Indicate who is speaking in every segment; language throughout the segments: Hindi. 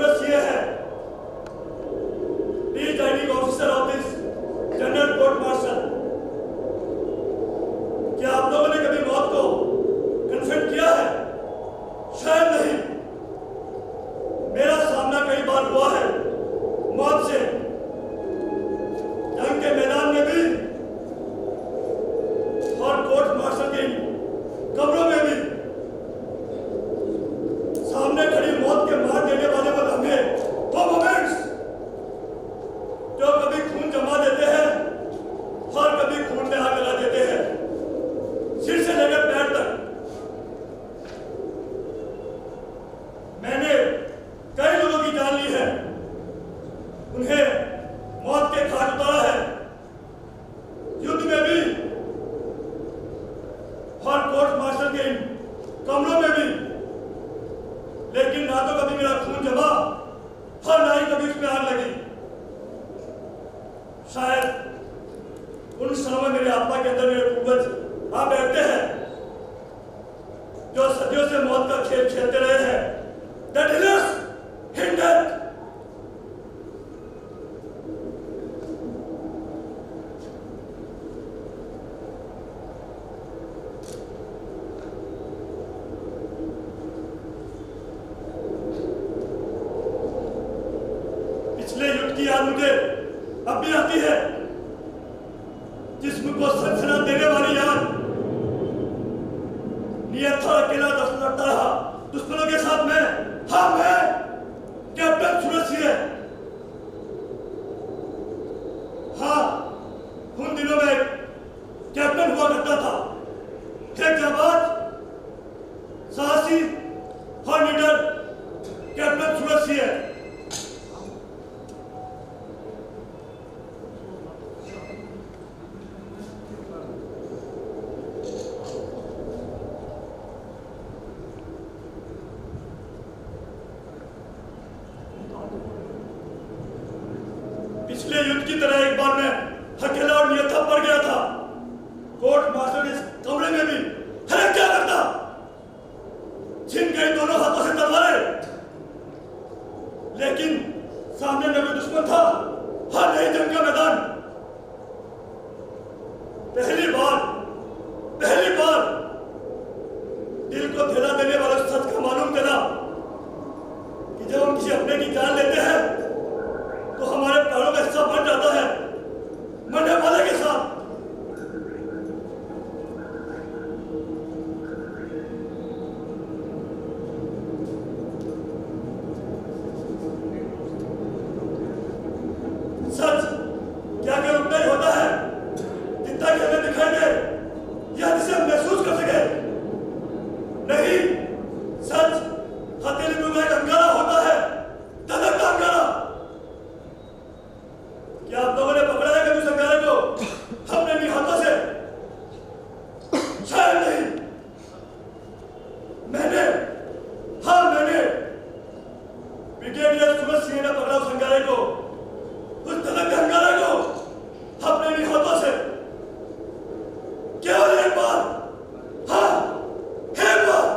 Speaker 1: सूरज ये है, presiding officer of this general court martial. क्या आप लोगों ने कभी मौत को कन्फ्रंट किया है? शायद नहीं। मेरा सामना कई बार हुआ है मौत से, जंग के मैदान में भी और कोर्ट मार्शल के कमरों में भी। सामने खड़ी मौत के मार देने वाले वो लम्हे, वो मोमेंट्स जो कभी खून जमा देते हैं और कभी खून में आग लगा देते हैं, सिर से लेकर पैर तक। मैंने कई लोगों की जान ली है, उन्हें मौत के घाट उतारा है, युद्ध में भी और कोर्ट मार्शल के कमरों में भी। लेकिन ना तो कभी मेरा खून जमा और ना ही कभी उसमें आग लगी। शायद उन क्षणों में मेरे आत्मा के अंदर मेरे पूर्वज आ बैठते हैं, जो सदियों से मौत का खेल खेलते रहे हैं। The dealers in death. पिछले युद्ध की याद मुझे अब भी आती है, जिसम को सनसना देने वाली याद। नियत था अकेला लड़ता रहा दुश्मनों के साथ में। हाँ, मैं कैप्टन सूरज सिंह। हाँ, उन दिनों में कैप्टन हुआ करता था, एक जाबाज, साहसी और निडर कैप्टन सूरज सिंह। पिछले युद्ध की तरह एक बार मैं अकेला और नियत पड़ गया था। कोर्ट मार्शल के कमरे में भी अरे क्या करता, छिन गई दोनों हाथों से तलवारें। लेकिन सामने न कोई दुश्मन था, हाँ नहीं जंग का मैदान। पहली बार दिल को धीरा देने वाले सच का मालूम चला कि जब हम किसी अपने की जान लेते हैं तो हमारे प्राणों का हिस्सा बन जाता है मरने वाले के साथ। सच क्या क्या उतना ही होता है जितना कि हमें दिखाई दे या जिसे हम महसूस कर सके। नहीं, सच हथेली में एक अंगारा होता है, धधकता अंगारा। क्या आप लोगों ने पकड़ा है कभी उस अंगारे को अपने भी हाथों से? शायद नहीं। मैंने ब्रिगेडियर सूरज सिंह ने पकड़ा उस अंगारे को, उस धधकते अंगारे को अपने भी हाथों से। केवल एक बार, हाँ एक बार।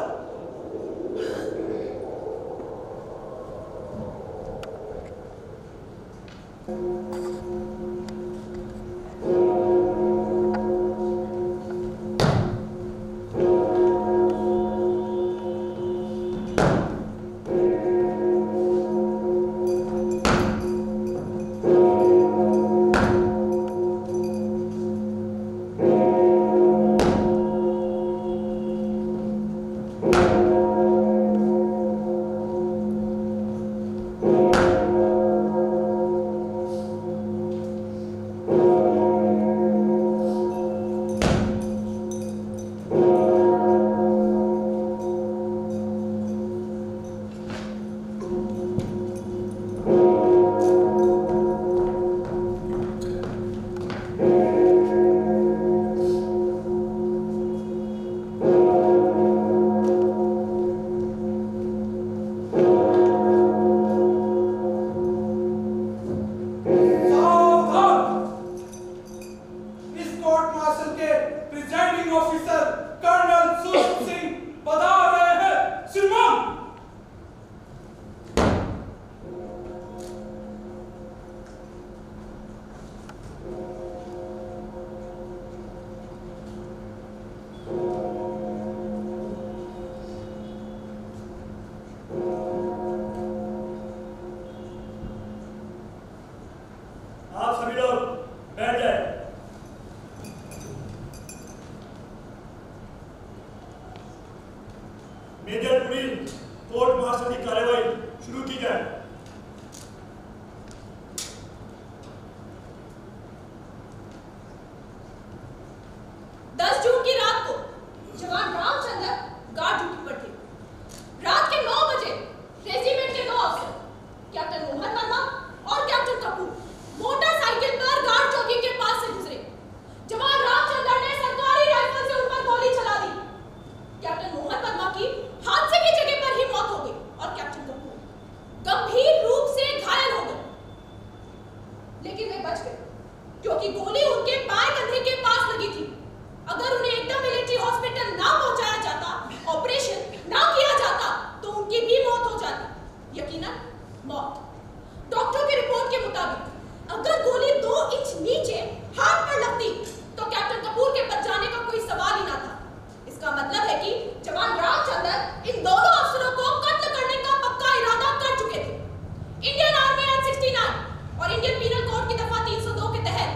Speaker 2: इंडियन पीनल कोड की दफा 302 के तहत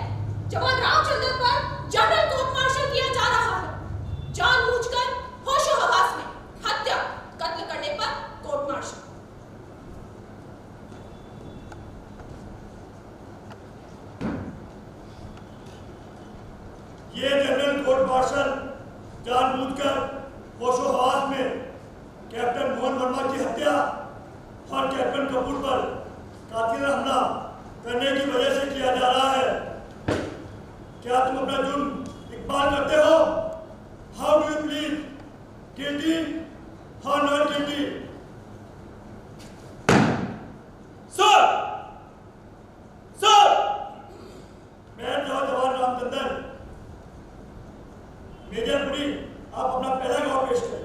Speaker 2: जवान रामचंद्र पर जनरल कोर्ट मार्शल किया जा रहा है। जानबूझकर होशो हवास में हत्या कत्ल करने पर कोर्ट मार्शल।
Speaker 1: ये जनरल कोर्ट मार्शल जानबूझकर होशो हवास में कैप्टन मोहन वर्मा की हत्या और कैप्टन कपूर पर कातिल हमला करने की वजह से किया जा रहा है। क्या तुम अपना जुर्म इकबाल करते हो? How do you please, guilty और नॉट गिल्टी? सर, सर, बैठ जाओ जवान रामचंद्र। मेजर पुरी, आप अपना पहला गवाह पेश करें।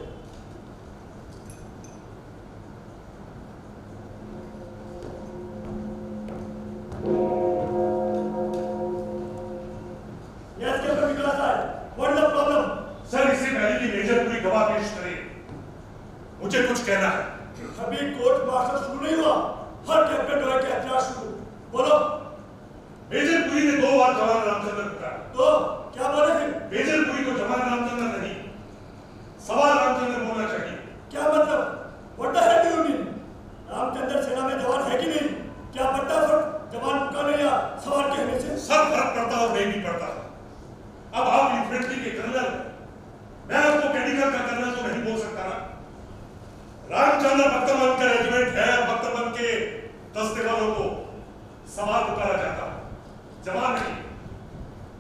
Speaker 1: Yes, Captain Vikas Rai, what is the problem?
Speaker 3: Sir, इससे पहले कि मेजर पुरी गवाह पेश करे, मुझे कुछ कहना है।
Speaker 1: अभी कोर्ट मार्शल शुरू नहीं हुआ, हर कैप्टन रॉय के एतराज शुरू। बोलो।
Speaker 3: मेजर पुरी ने 2 बार जवान रामचंद्र को कहा।
Speaker 1: तो क्या बोले थे?
Speaker 3: मेजर पुरी को जवान रामचंद्र नहीं, सवार रामचंद्र बोलना चाहिए।
Speaker 1: क्या मतलब? What the hell do you mean? Ramchandra सेना में जवान है कि नहीं? क्या पड़ता है फर्क जवान का नहीं या सवार कहने से?
Speaker 3: सब फर्क पड़ता और नहीं भी पड़ता। अब आप इन्फेंट्री के कर्नल, मैं आपको मेडिकल का कर्नल तो नहीं बोल सकता ना। रामचंद्र बख्तरबंद का रेजिमेंट है, बख्तरबंद के दस्ते वालों को सवार पुकारा जाता, जवान नहीं।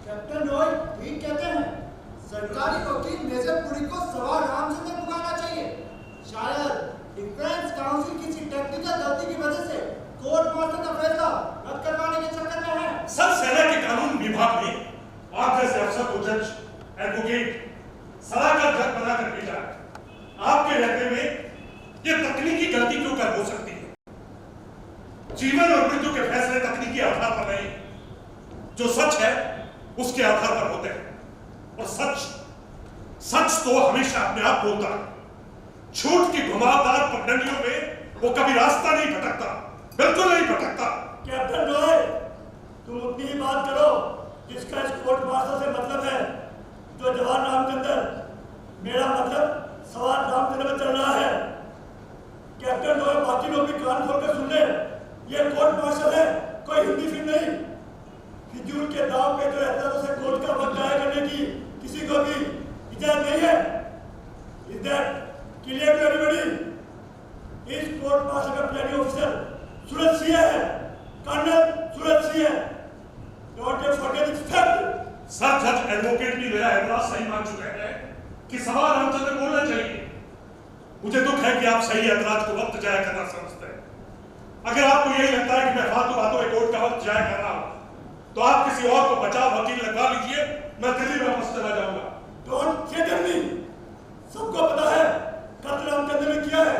Speaker 4: कैप्टन रॉय ठीक कहते हैं। सरकारी वकील मेजर पुरी को सवार रामचंद्र पुकारना चाहिए। शायद डिफेंस काउंसिल किसी टेक्निकल गलती की वजह से कोर्ट मार्शल का फैसला रद्द करवाने के चक्कर में है।
Speaker 3: सब सेना के कानून विभाग ने आप जैसे अफसर को जज, एडवोकेट, सलाहकार जज बनाकर भेजा। आपके रहते में ये तकनीकी गलती क्यों कर हो सकती है? जीवन और मृत्यु के फैसले तकनीकी आधार पर नहीं, जो सच है उसके आधार पर होते हैं। और सच तो हमेशा अपने आप बोलता है। झूठ की घुमावदार पगडंडियों में वो कभी रास्ता नहीं भटकता, बिल्कुल नहीं भटकता।
Speaker 1: कैप्टन रॉय, तुम उतनी ही बात करो जिसका इस कोर्ट मार्शल से मतलब है। जो जवान रामचंद्र, मेरा मतलब सवार रामचंद्र में चल रहा है। कैप्टन रॉय, बाकी लोग भी कान खोलकर सुन ले। ये कोर्ट मार्शल है, कोई हिंदी फिल्म नहीं। फिजूल के दाव पे जो एहतराम से कोर्ट का वक्त जाया करने की किसी को भी इजाजत नहीं है। Is that clear to everybody? इस कोर्ट मार्शल का प्रिजाइडिंग ऑफिसर सूरज सिंह है, कर्नल सूरज सिंह है। Don't you forget this fact.
Speaker 3: Sir, जज, एडवोकेट भी मेरा एतराज सही मान चुके हैं कि सवार रामचंद्र बोलना चाहिए। मुझे दुख है कि आप सही एतराज को वक्त जाया करना समझते हैं। अगर आपको यही लगता है कि मैं फालतू बातों में कोर्ट का वक्त जाया कर रहा हूं, तो आप किसी और को बचाव वकील लगवा लीजिए, मैं दिल्ली वापस चला जाऊंगा।
Speaker 1: Don't say to me. सबको पता है कत्ल रामचंद्र ने किया है।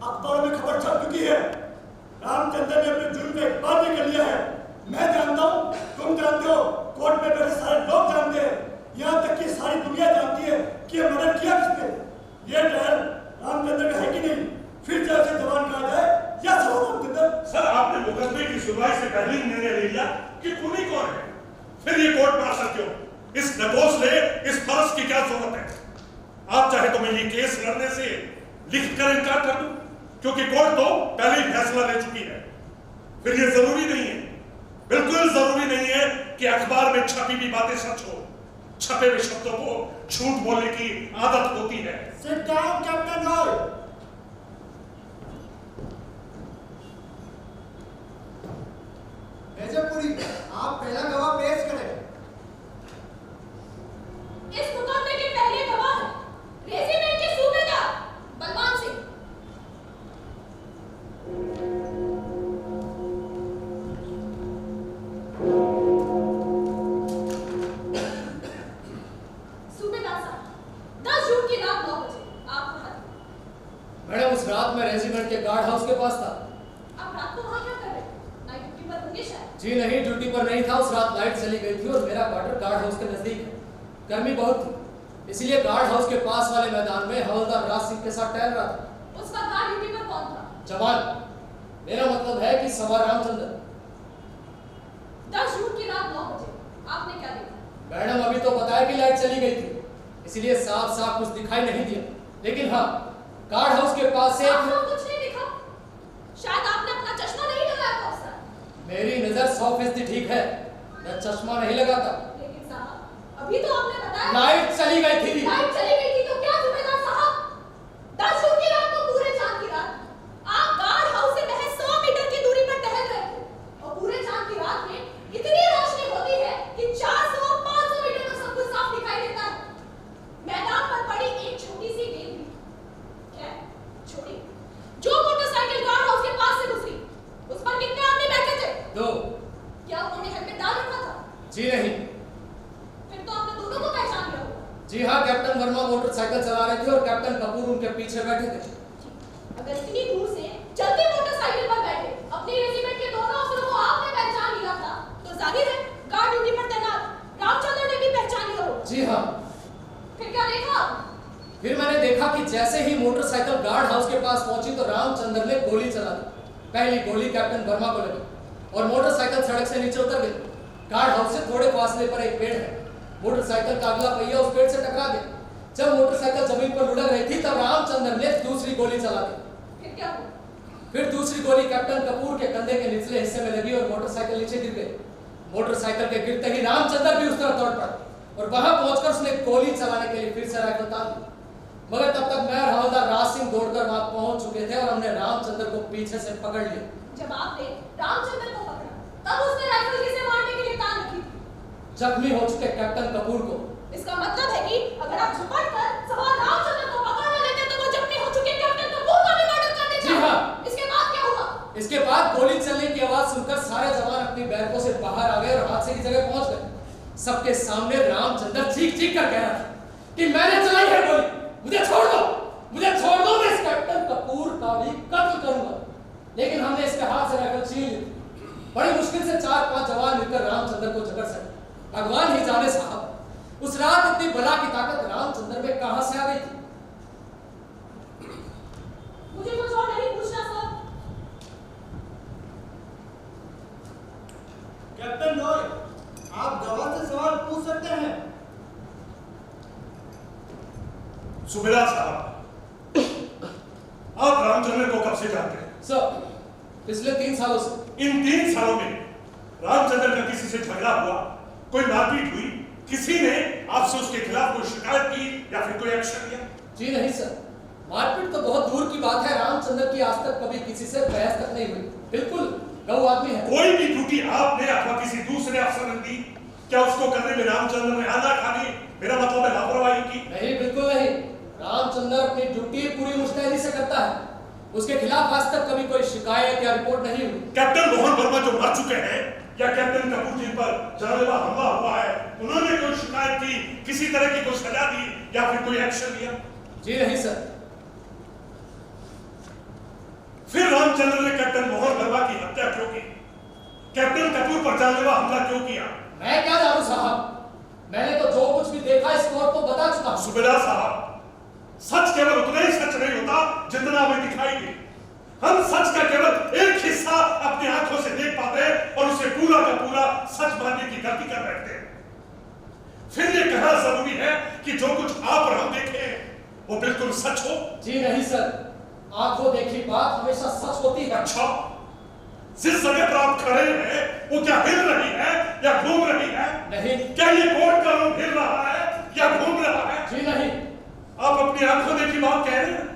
Speaker 1: अखबारों में खबर छप चुकी है। रामचंद्र ने अपने जुर्म का इकबाल भी कर लिया है। मैं जानता हूँ, तुम जानते हो, कोर्ट में बैठे सारे लोग जानते हैं, यहाँ तक कि सारी दुनिया जानती है कि ये मर्डर किया किसने। ये ट्रायल रामचंद्र का है कि नहीं? फिर चाहे उसे जवान कहा जाए या सवार रामचंद्र।
Speaker 3: सर, आपने मुकदमे की सुनवाई से पहले ही निर्णय ले लिया कि खूनी कौन है। फिर ये कोर्ट मार्शल क्यों? इस नकोस ने इस फर्ज की क्या जरूरत है? आप चाहे तो मैं ये केस लड़ने से लिखकर इनकार कर दूं, क्योंकि कोर्ट तो पहले ही फैसला ले चुकी है। फिर ये जरूरी नहीं है, बिल्कुल जरूरी नहीं है कि अखबार में छपी हुई बातें सच हो। छपे हुए शब्दों को झूठ बोलने की आदत होती है।
Speaker 4: Sit down, captain Roy. Major Puri, आप पहला गवाह पेश करें।
Speaker 2: इस मुकदमे के पहले गवाह रेजिमेंट के सूबेदार बलवान सिंह। सूबेदार साहब, 10 जून की रात 9 बजे आप वहां थे।
Speaker 5: मैडम, उस रात में रेजिमेंट के गार्ड हाउस के पास था।
Speaker 2: आप रात को वहां क्या कर रहे थे? नाइट ड्यूटी पर होंगे शायद।
Speaker 5: जी नहीं, ड्यूटी पर नहीं था। उस रात लाइट चली गई थी और मेरा क्वार्टर गार्ड हाउस के नजदीक है। गर्मी बहुत थी, इसलिए गार्ड हाउस के पास वाले मैदान में हवलदार राज सिंह के साथ टहल रहा था।
Speaker 2: उस वक्त गार्ड ड्यूटी पर कौन था?
Speaker 5: जवान, मेरा मतलब है कि सवार रामचंद्र।
Speaker 2: आपने क्या देखा?
Speaker 5: मैडम अभी तो पता है कि लाइट चली गई थी, इसलिए साफ साफ कुछ दिखाई नहीं दिया। लेकिन हाँ, गार्ड हाउस के पास से
Speaker 2: आपको कुछ नहीं दिखा? शायद आपने अपना चश्मा नहीं लगाया था उस रात।
Speaker 5: मेरी नजर 100% ठीक है, मैं चश्मा नहीं लगाता।
Speaker 2: लेकिन साहब, अभी तो आपने बताया
Speaker 5: लाइट चली गई थी।
Speaker 2: लाइट चली गई थी तो क्या जिम्मेदार साहब? 10 जून की रात को पूरे चांद की रात आप गार्ड हाउस से महज 100 मीटर की दूरी पर टहल रहे थे, और पूरे चांद की रात में इतनी रोशनी होती है कि 400-500 मीटर तक सब कुछ साफ दिखाई देता है। मैदान पर पड़ी एक छोटी सी गेंद भी, क्या छोटी, जो मोटरसाइकिल गार्ड हाउस के पास से गुजरी, उस पर कितने आदमी बैठे थे?
Speaker 5: 2।
Speaker 2: क्या उन्होंने हेलमेट डाल रखा था?
Speaker 5: जी नहीं।
Speaker 2: फिर तो आपने दोनों को पहचान लिया होगा।
Speaker 5: जी हाँ, कैप्टन वर्मा मोटरसाइकिल चला रहे थे और कैप्टन कपूर उनके पीछे बैठे थे।
Speaker 2: अगर इतनी दूर से चलती मोटरसाइकिल पर बैठे अपनी रेजिमेंट के दोनों अफसरों को आपने पहचान लिया था, तो जाहिर है गार्ड ड्यूटी पर तैनात रामचंद्र ने भी पहचान लिया होगा।
Speaker 5: जी हाँ।
Speaker 2: फिर क्या देखा?
Speaker 5: फिर मैंने देखा कि जैसे ही मोटरसाइकिल गार्ड हाउस के पास पहुंची तो रामचंद्र ने गोली चला दी। पहली गोली कैप्टन वर्मा को लगी और मोटरसाइकिल सड़क से नीचे उतर गई। गार्ड हाउस से थोड़े फासले पर एक पेड़ है, मोटरसाइकिल का अगला पहिया उस पेड़ से टकरा गया। जब मोटरसाइकिल जमीन पर लुढ़क रही थी तब रामचंद्र ने दूसरी गोली चला दी।
Speaker 2: फिर क्या हुआ?
Speaker 5: फिर दूसरी गोली कैप्टन कपूर के कंधे के निचले हिस्से में लगी और मोटरसाइकिल नीचे गिर गई। मोटरसाइकिल के गिरते ही रामचंद्र भी उस तरफ दौड़ पड़ा और वहां पहुंचकर उसने गोली चलाने के लिए फिर से राइफल तान दी। मगर तब तक मैं और हवलदार राज सिंह दौड़कर वहां पहुंच चुके थे और हमने रामचंद्र को पीछे से पकड़ लिया।
Speaker 2: जब आपने रामचंद्र को पकड़ा तब उसने राइफल किसे मारने के लिए तान रखी थी?
Speaker 5: जख्मी हो चुके कैप्टन कपूर को।
Speaker 2: इसका मतलब है कि अगर आप झपट कर सवार रामचंद्र को पकड़ न लेते तो वो जख्मी हो चुके कैप्टन कपूर का भी मर्डर कर देते।
Speaker 5: जी हाँ।
Speaker 2: इसके बाद क्या हुआ?
Speaker 5: इसके बाद गोली चलने की आवाज सुनकर सारे जवान अपनी बैरकों से बाहर आ गए और हादसे की जगह पहुंच गए। सबके सामने रामचंद्र चीख चीख कर कह रहा था कि मैंने चलाई है गोली, मुझे छोड़ दो, मुझे छोड़ दो, मैं इस कैप्टन कपूर का भी कत्ल करूंगा। लेकिन हमने इसके हाथ से राइफल छीन ली। बड़ी मुश्किल से 4-5 जवान मिलकर रामचंद्र को जकड़ सके। भगवान ही जाने साहब, उस रात इतनी बला की ताकत रामचंद्र में कहां से आ गई थी?
Speaker 2: मुझे कुछ और नहीं पूछना सर।
Speaker 4: कैप्टन रॉय, आप गवाह से सवाल पूछ सकते हैं।
Speaker 3: सुबेदार साहब, आप रामचंद्र को कब से जानते हैं?
Speaker 5: सर, पिछले 3 सालों से।
Speaker 3: इन 3 सालों में रामचंद्र का किसी से झगड़ा हुआ, कोई मारपीट हुई, किसी ने आपसे उसके खिलाफ कोई शिकायत की या फिर कोई एक्शन लिया?
Speaker 5: जी नहीं सर, मारपीट तो बहुत दूर की बात है। रामचंद्र की आज तक कभी किसी से बहस तक नहीं हुई। बिल्कुल गौ आदमी है।
Speaker 3: कोई भी ड्यूटी आपने अथवा किसी दूसरे अफसर ने दी, क्या उसको करने में रामचंद्र ने आनाकानी, मेरा मतलब है लापरवाही की?
Speaker 5: नहीं, बिल्कुल नहीं। रामचंद्र अपनी ड्यूटी पूरी मुस्तैदी से करता है। उसके खिलाफ आज तक कभी कोई शिकायत या रिपोर्ट नहीं हुई।
Speaker 3: कैप्टन मोहन वर्मा जो मर चुके हैं या कैप्टन कपूर जिन पर जानलेवा हमला हुआ है, उन्होंने कोई शिकायत की, किसी तरह की कोई सजा दी या फिर कोई एक्शन लिया?
Speaker 5: जी नहीं सर।
Speaker 3: फिर रामचंद्र ने कैप्टन मोहन वर्मा की हत्या क्यों की? कैप्टन कपूर पर जानलेवा हमला क्यों किया?
Speaker 5: मैं क्या जानूं साहब, मैंने तो जो कुछ भी देखा इस कोर्ट को बता चुका हूं।
Speaker 3: सुबेदार साहब, सच केवल उतना ही सच नहीं होता जितना हमें दिखाई दे। हम सच का केवल एक हिस्सा अपनी आंखों से देख पाते हैं और उसे पूरा का पूरा सच मानने की गलती कर बैठते हैं। फिर ये कहना जरूरी है कि जो कुछ आप और हम देखे वो बिल्कुल सच हो?
Speaker 5: जी नहीं सर, आंखों देखी बात हमेशा सच होती है।
Speaker 3: अच्छा, जिस जगह पर आप खड़े हैं वो क्या हिल रही है या घूम रही है?
Speaker 5: नहीं।
Speaker 3: क्या ये कोर्ट का रूम हिल रहा है या घूम रहा है?
Speaker 5: जी नहीं।
Speaker 3: आप अपनी आंखों देखी बात कह रहे हैं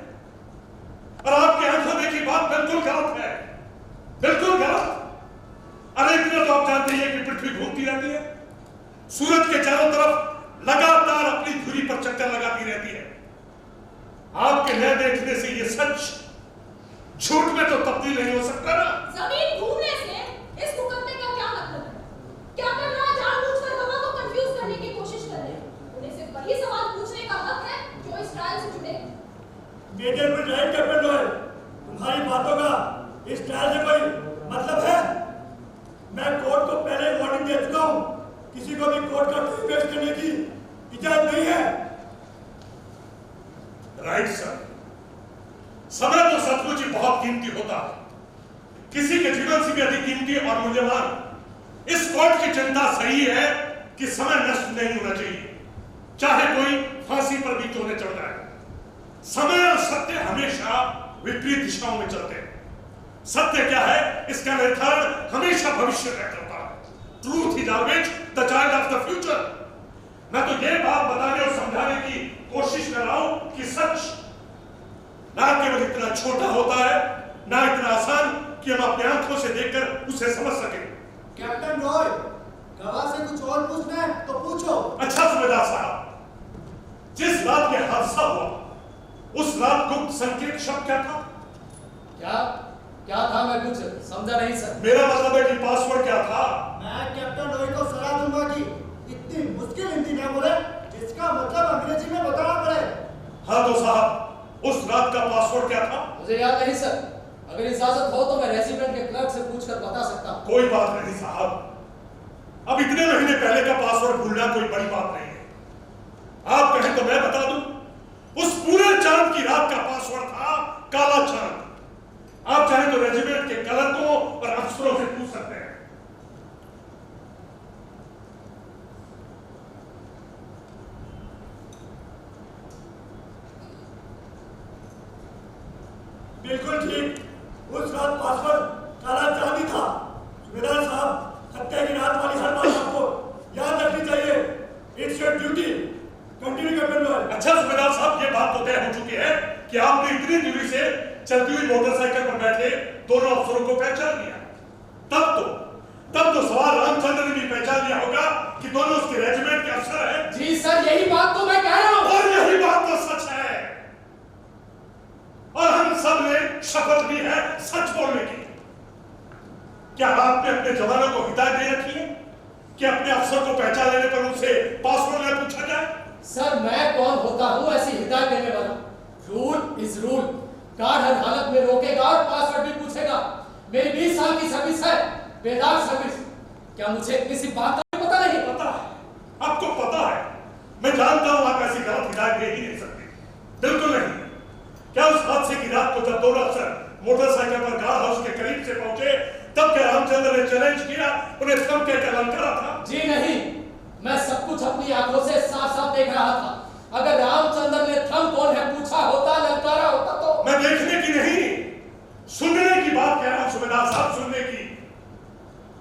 Speaker 3: और आपकी आंखों देखी बात बिल्कुल गलत है, बिल्कुल गलत। अरे इतना तो आप जानते हैं कि पृथ्वी घूमती रहती है, सूरज के चारों तरफ लगातार अपनी धुरी पर चक्कर लगाती रहती है। आपके न देखने से ये सच झूठ में तो तब्दील नहीं हो सकता ना।
Speaker 2: जमीन घूमने से इस मुकदमे का क्या मतलब है? कैप्टन राय जानबूझकर हवा को कंफ्यूज करने की कोशिश कर रहे हैं। उन्हें सिर्फ वही सवाल पूछने का हक है जो इस ट्रायल से जुड़े हैं।
Speaker 1: मेजर पर राइट कैप्टन रॉय, तुम्हारी बातों का इस ट्रायल से कोई मतलब है? मैं कोर्ट को पहले वार्निंग दे चुका हूं, किसी को भी कोर्ट का टाइम वेस्ट करने की इजाजत नहीं है।
Speaker 3: राइट सर, समय तो सचमुच ही बहुत कीमती होता है, किसी के जीवन से भी अधिक कीमती और मूल्यवान। इस कोर्ट की चिंता सही है कि समय नष्ट नहीं होना चाहिए, चाहे कोई फांसी पर भी क्यों न चढ़ जाए। समय और सत्य हमेशा विपरीत दिशाओं में चलते हैं। सत्य क्या है इसका निर्धारण हमेशा भविष्य तय करता है। Truth is always the child of the future. मैं तो ये बात बताने और समझाने की कोशिश कर रहा हूं कि सच ना केवल इतना छोटा होता है, ना इतना आसान कि हम अपने आंखों से देखकर उसे समझ सकें।
Speaker 4: कैप्टन रॉय, गवाह से कुछ और पूछना है तो पूछो।
Speaker 3: अच्छा सूबेदार साहब, जिस रात ये हादसा हुआ उस रात गुप्त संकेत शब्द क्या था?
Speaker 5: क्या था? मैं कुछ समझा नहीं सर।
Speaker 3: मेरा मतलब है कि पासवर्ड क्या था?
Speaker 4: मैं कैप्टन रॉय को सलाह दूंगा कि इतनी मुश्किल हिंदी ना बोले जिसका मतलब अंग्रेजी में बताना पड़े।
Speaker 3: हाँ तो साहब, उस रात का पासवर्ड क्या था?
Speaker 5: मुझे याद नहीं सर। अगर इजाजत हो तो मैं रेजिडेंट के क्लर्क से पूछकर बता सकता हूँ।
Speaker 3: कोई बात नहीं साहब, अब इतने महीने पहले का पासवर्ड भूलना कोई बड़ी बात नहीं है। आप कहें तो मैं बता दूं, उस पूरे चांद की रात का पासवर्ड था काला चांद। आप चाहें तो रेजिमेंट के क्लर्कों और अफसरों से पूछ सकते हैं।
Speaker 1: बिल्कुल ठीक, उस रात पासवर्ड काला चांदी था। सूबेदार साहब, हत्या की रात वाली हर बात आपको याद रखनी चाहिए। It's your duty. Continue captain Roy.
Speaker 3: अच्छा सूबेदार साहब, ये बात तो तय हो चुकी है कि आपने इतनी दूरी से चलती हुई मोटरसाइकिल पर बैठे दोनों अफसरों को पहचान लिया। तब तो सवाल रामचंद्र ने भी पहचान लिया होगा कि दोनों उसके रेजिमेंट के अफसर हैं।
Speaker 5: जी सर, यही बात तो मैं कह रहा हूँ।
Speaker 3: और यही बात तो सच है, और हम सब ने शपथ ली है सच बोलने की। क्या आपने अपने जवानों को हिदायत दे रखी है कि अपने अफसर को पहचान लेने पर उनसे पासवर्ड न पूछा जाए?
Speaker 5: सर, मैं कौन होता हूँ ऐसी हिदायत देने वाला? Rule is rule. गार्ड हर हालत में रोकेगा और पासवर्ड भी पूछेगा। मेरी 20 साल की सर्विस है, बेदाग सर्विस। क्या मुझे किसी बात का पता नहीं?
Speaker 3: पता है, आपको पता है। मैं जानता हूं आप ऐसी गलत हिदायत दे ही नहीं सकते। बिल्कुल नहीं। क्या उस हादसे की रात को जब दोनों अफसर मोटरसाइकिल पर गार्ड हाउस के करीब से पहुंचे तब क्या रामचंद्र ने चैलेंज किया, उन्हें थम के ललकारा था?
Speaker 5: जी नहीं, मैं सब कुछ अपनी आंखों से साफ साफ देख रहा था। अगर रामचंद्र ने थम कौन है पूछा होता, ललकारा होता तो।
Speaker 3: मैं देखने की नहीं, सुनने की बात कह रहा हूं सूबेदार साहब, सुनने की।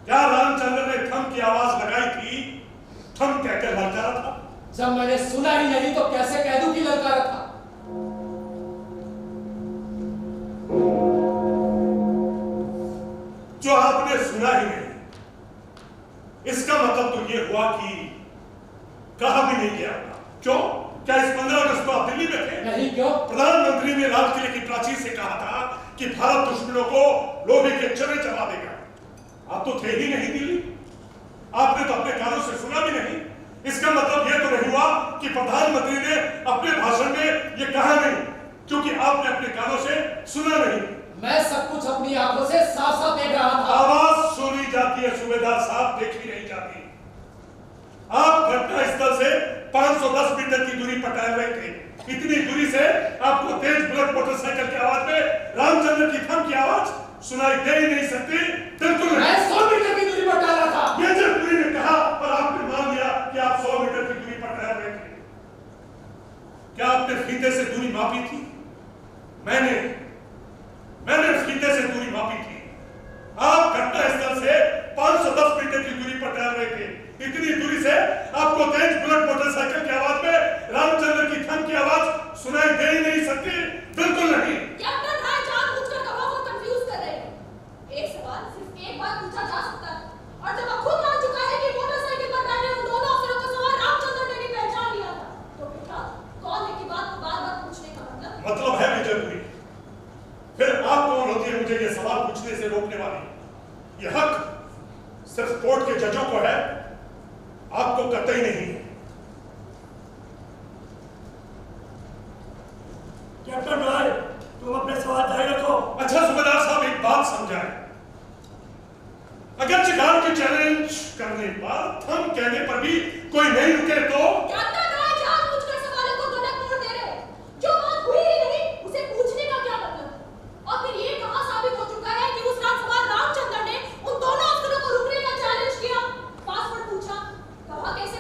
Speaker 3: क्या रामचंद्र ने थम की आवाज लगाई थी? थम कहकर ललकारा था?
Speaker 5: जब मैंने सुना ही नहीं तो कैसे कह दूं कि ललकारा था?
Speaker 3: जो आपने सुना ही नहीं, इसका मतलब तो ये हुआ कि कहा भी नहीं गया। क्यों? क्या इस 15 अगस्त को आप दिल्ली में थे?
Speaker 5: नहीं, क्यों?
Speaker 3: प्रधानमंत्री ने लाल किले की प्राचीर से कहा था कि भारत दुश्मनों को लोहे के चने चबा देगा। आप तो थे ही नहीं दिल्ली, आपने तो अपने कानों से सुना भी नहीं। इसका मतलब यह तो नहीं हुआ कि प्रधानमंत्री ने अपने भाषण में यह कहा नहीं क्योंकि आपने अपने कानों से सुना नहीं।
Speaker 5: मैं सब कुछ अपनी आंखों से साफ साफ देख रहा था।
Speaker 3: आवाज सुनी जाती है सूबेदार साहब, देखी नहीं जाती। आप घटनास्थल से 510 मीटर की दूरी पर टहल रहे थे। इतनी दूरी से आपको तेज बुलेट मोटरसाइकिल की आवाज में रामचंद्र की थम की आवाज सुनाई दे ही नहीं सकती। बिल्कुल
Speaker 5: मैं 100 मीटर की दूरी पर टहल रहा था।
Speaker 3: मेजर पुरी ने कहा और आपने मान लिया कि आप 100 मीटर की दूरी पर टहल रहे थे। क्या आपने फीते से दूरी मापी थी? मैंने फीते से दूरी मापी थी। आप घटनास्थल से 510 मीटर की दूरी पर टहल रहे थे। इतनी दूरी से आपको तेज बुलेट मोटरसाइकिल की आवाज में रामचंद्र की थम की आवाज सुनाई दे ही नहीं सकती। बिल्कुल नहीं।
Speaker 2: कैप्टन राय जानबूझकर गवाह को कंफ्यूज कर रहे हैं। एक सवाल सिर्फ एक बार पूछा जा सकता है, और जब आप खुद मान चुका है कि मोटरसाइकिल पर बैठे उन दोनों अफसरों का सवाल रामचंद्र ने भी पहचान लिया था, तो बेटा कौन है की बात को बार-बार पूछने का
Speaker 3: मतलब है मेजर पुरी, फिर आप कौन होती है मुझे ये सवाल पूछने से रोकने वाली? ये हक सिर्फ कोर्ट के जजों को है, आपको कतई नहीं है।
Speaker 1: कैप्टन रॉय, तुम अपने सवाल जारी रखो।
Speaker 3: अच्छा सूबेदार साहब, एक बात समझाएं। अगर चिगार के चैलेंज करने पर, थम कहने पर भी कोई नहीं रुके तो?
Speaker 2: कैप्टन राय जानबूझकर सवालों को गलत मोड़ दे रहे हैं। जो बात हुई ही नहीं उसे पूछने का क्या मतलब? और फिर ये कहां साबित हो चुका है कि उस रात सवाल रामचंद्र ने उन दोनों अफसरों को रुकने का चैलेंज किया, पासवर्ड पूछा? कहा कैसे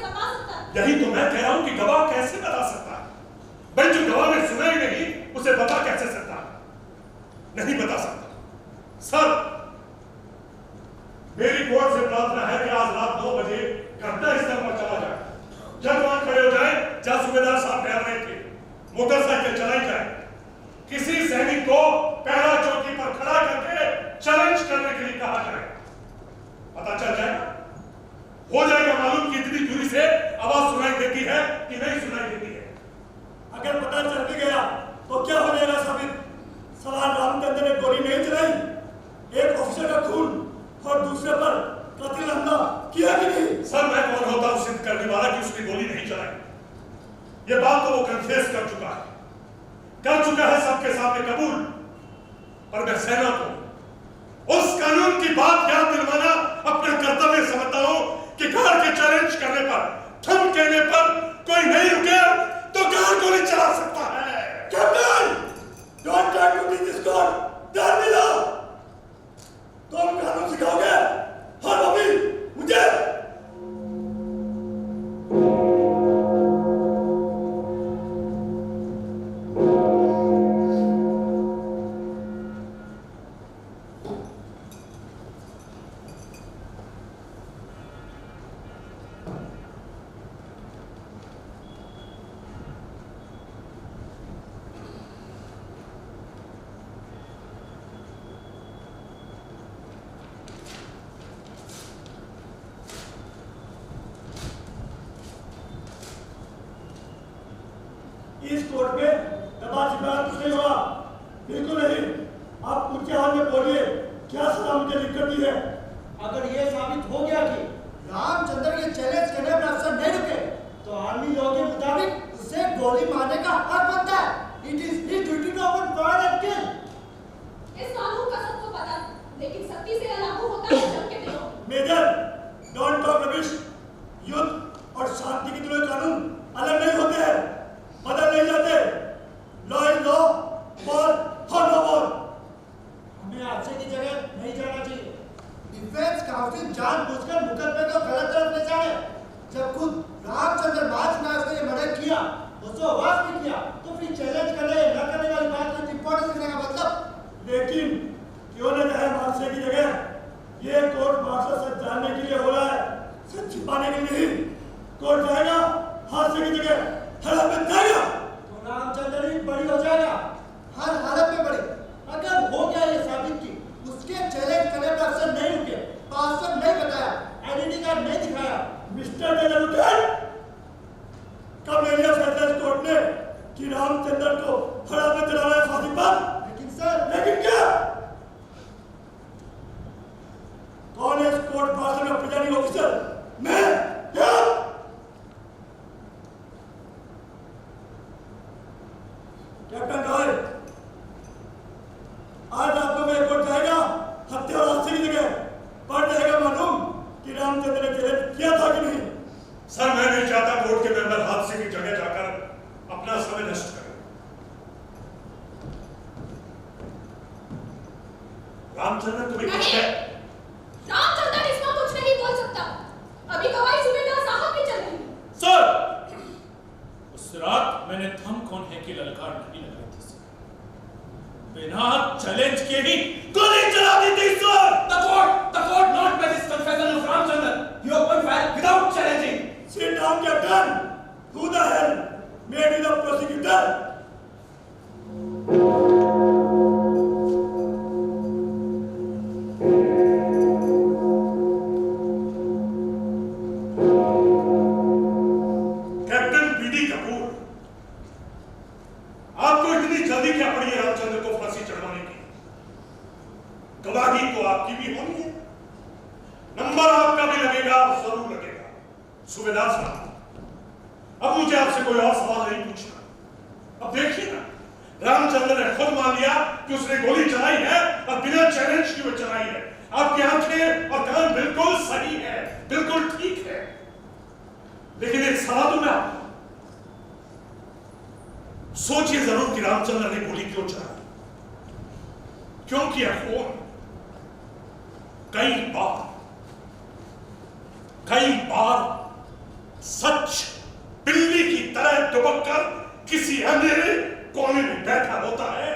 Speaker 3: यही तो मैं कह रहा हूं कि गवाह कैसे बता सकता है? भाई जो गवाह ने सुना ही नहीं उसे बता कैसे सकता है? नहीं बता सकता। सर, मेरी कोर्ट से प्रार्थना है कि आज रात 9 बजे घटनास्थल पर चला जाए। जवान खड़े हो जाए जहां सूबेदार साहब ठहर रहे थे, मोटरसाइकिल चलाई जाए, किसी सैनिक को पहरा चौकी पर खड़ा करके चैलेंज करने के लिए कहा जाए। पता चल जाएगा, हो जाएगा मालूम कि इतनी दूरी से आवाज सुनाई देती है कि नहीं सुनाई देती है।
Speaker 1: अगर पता चल भी गया तो क्या हो जाएगा साबित? सवाल रामचंद्र ने गोली नहीं चलाई, एक ऑफिसर का खून और दूसरे पर कत्ल हमला किया कि नहीं?
Speaker 3: सर, मैं कौन होता हूं सिद्ध करने वाला कि उसने गोली नहीं चलाई? ये बात तो वो कन्फेस कर चुका है सबके सामने कबूल। पर मैं सेना को उस कानून की बात याद दिलवाना अपना कर्तव्य समझता हूं कि गार्ड के चैलेंज करने पर, थम कहने पर कोई नहीं रुके तो गार्ड गोली चला सकता है।
Speaker 1: Captain, don't try to teach this god, that will love. तुम कानून सिखाओगे और अभी मुझे? इस कोर्ट में दबा छिपाना कुछ नहीं होगा, बिल्कुल नहीं। आप ऊंचे आवाज में बोलिए, क्या सजा मुझे लिख कर दी है?
Speaker 4: अगर ये साबित हो गया कि रामचंद्र के चैलेंज करने पर अफसर नहीं रुके तो आर्मी लॉ के मुताबिक उसे गोली मारने का हक बनता है। It is his duty to open fire and kill.
Speaker 2: इस कानून का सबको पता है, लेकिन सख्ती से लागू होता है जंग के दिनों।
Speaker 1: Major, don't talk rubbish. युद्ध और शांति के दिनों कानून अलग नहीं होते हैं, बदल नहीं जाते। Law is law, war for no war.
Speaker 4: हमें हादसे की जगह नहीं जाना चाहिए। डिफेंस काउंसिल जानबूझकर मुकदमे को गलत तरफ ले जाए। जब खुद रामचंद्र मार्च नायक ने मर्डर किया, उसको आवाज भी किया, तो फिर चैलेंज करने न करने वाली बात को इंपॉर्टेंस देने का मतलब।
Speaker 1: लेकिन क्यों न जाए हादसे की जगह? ये कोर्ट मार्शल सच जानने के लिए हो रहा है, सच छिपाने के लिए नहीं। कोर्ट जाएगा हादसे की जगह, हर हालत में जाएगा
Speaker 4: तो रामचंद्र ही बड़ी हो जाएगा, हर हालत में बड़ी। अगर हो गया ये साबित कि उसके चैलेंज करने पर अफसर नहीं रुके, पासवर्ड नहीं बताया, आइडेंटिटी कार्ड नहीं दिखाया।
Speaker 1: मिस्टर डेलुटेन, कब ले लिया फैसला इस कोर्ट ने कि रामचंद्र को हड़ा में चलाना है फांसी पर?
Speaker 4: लेकिन सर,
Speaker 1: लेकिन क्या? कौन है इस कोर्ट मार्शल का प्रिजाइडिंग ऑफिसर? मैं या कैप्टन रॉय? आज आपको मैं कोर्ट जाएगा हत्या और हादसे की जगह, पढ़ जाएगा मालूम कि रामचंद्र ने चैलेंज किया था कि नहीं।
Speaker 3: सर, मैं नहीं चाहता कोर्ट के मेंबर हादसे की जगह जाकर अपना समय नष्ट करें। रामचंद्र तुम्हें कुछ
Speaker 2: नहीं,
Speaker 3: है?
Speaker 2: रामचंद्र इसमें कुछ नहीं बोल सकता। अभी गवाही सूबेदार साहब की चल रही है।
Speaker 6: सर, उस रात मैंने थम कौन है कि ललकार नहीं लगाई थी सर। बिना चैलेंज के ही गोली चला दी थी sir.
Speaker 5: The court not by this confession of Ramchandra. He opened fire without challenging.
Speaker 1: Sit down, Captain. Who the hell made you the prosecutor?
Speaker 3: Captain PD Kapoor, आपको इतनी जल्दी क्या पड़ी है रामचंद्र को फांसी चढ़वाने की? गवाही तो आपकी भी होनी है, नंबर आपका भी लगेगा, जरूर लगेगा। सूबेदार साहब, अब मुझे आपसे कोई और सवाल नहीं पूछना। अब देखिए ना, रामचंद्र ने खुद मान लिया कि उसने गोली चलाई है और बिना चैलेंज की वो चलाई है। आपकी आंखें और कान बिल्कुल सही है, बिल्कुल ठीक है। लेकिन एक सवाल दूं मैं आपको, सोचिए जरूर कि रामचंद्र ने गोली क्यों चलाई, क्यों किया खून? कई बार सच दुबक कर किसी अंधेरे कोने में बैठा होता है,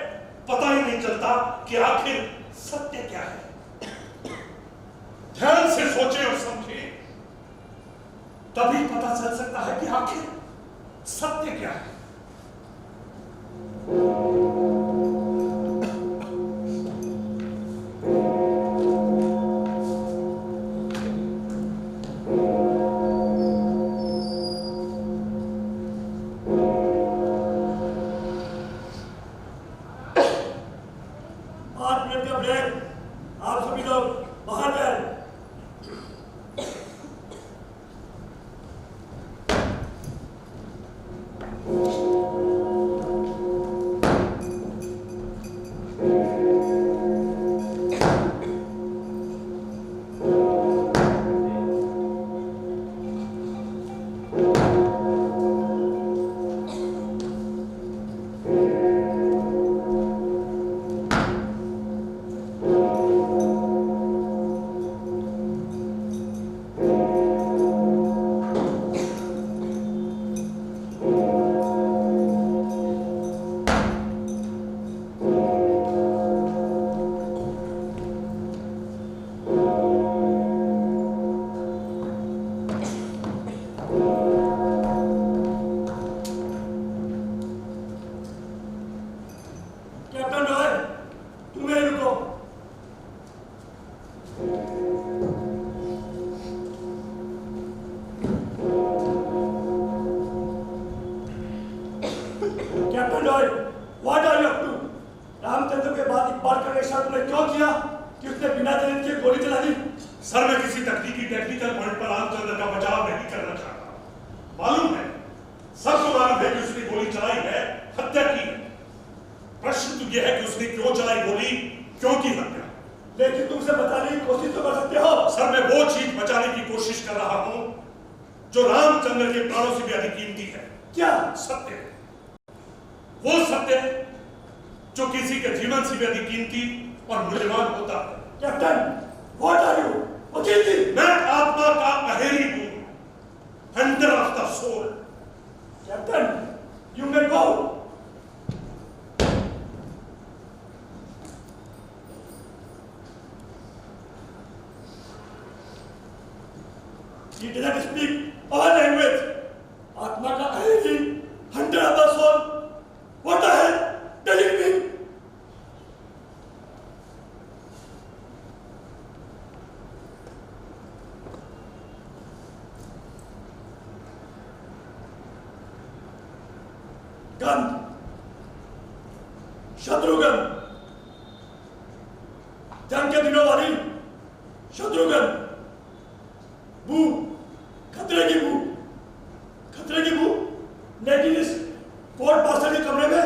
Speaker 3: पता ही नहीं चलता कि आखिर सत्य क्या है। ध्यान से सोचे और समझे, तभी पता चल सकता है कि आखिर सत्य क्या है।
Speaker 1: आप सभी लोग बाहर जाएं। कैप्टन रॉय, तुम यहीं रुको। Captain Roy, what are you up to? Ramchandra के बाद इकबाल का रेशा तुमने क्यों किया कि उसने बिना चैलेंज के गोली चला दी?
Speaker 3: सर, मैं किसी टेक्निकल पॉइंट पर रामचंद्र का बचाव नहीं करना चाहता। मालूम है, सबको मालूम है कि उसने गोली चलाई है, हत्या की है। प्रश्न तो यह है कि उसने क्यों चलाई गोली, क्यों की हत्या।
Speaker 1: लेकिन तुमसे बचाने की कोशिश तो कर सकते हो।
Speaker 3: सर, मैं वो चीज बचाने की कोशिश कर रहा हूं जो रामचंद्र के प्राणों से भी अधिक कीमती है।
Speaker 1: क्या?
Speaker 3: सत्य। वो सत्य जो किसी के जीवन से भी अधिक कीमती और मूल्यवान होता है।
Speaker 1: Captain, what are you? वकील जी,
Speaker 3: मैं आत्मा का अहेरी हूं, hunter of the soul.
Speaker 1: Captain, you may go. He did not speak our language. आत्मा का अहेरी, hunter of the soul. What the hell? Telling me? Gun, Shatrughan, जंग के दिनों वाली शत्रुघ्न, बू, खतरे की बू, खतरे की बू। लेकिन इस फोर्ट मार्शल के कमरे में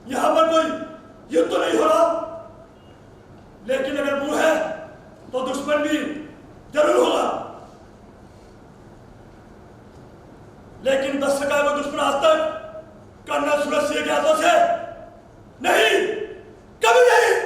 Speaker 1: यहां पर कोई युद्ध तो नहीं हो रहा। लेकिन अगर बू है तो दुश्मन भी जरूर होगा। लेकिन बच सका कोई दुश्मन आज तक कर्नल सूरज सिंह के हाथों से? नहीं, कभी नहीं।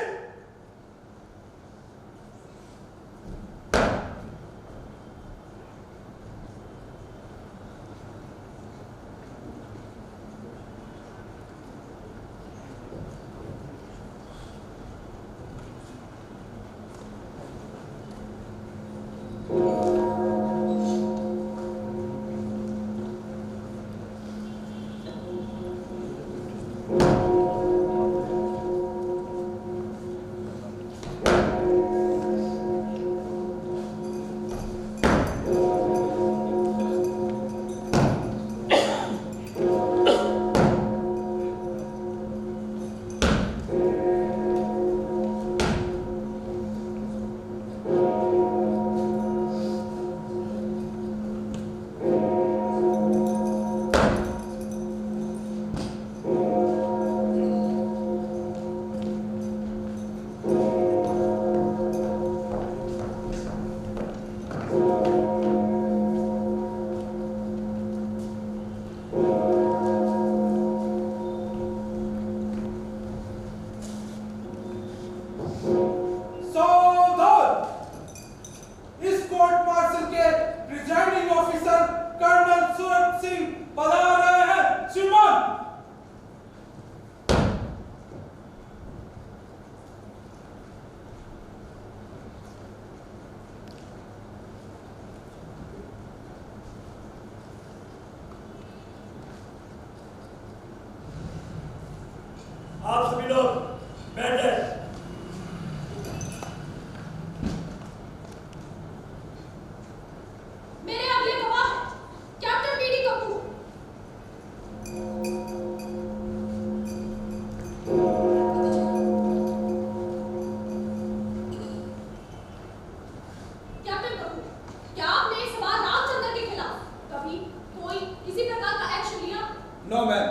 Speaker 5: No ma'am.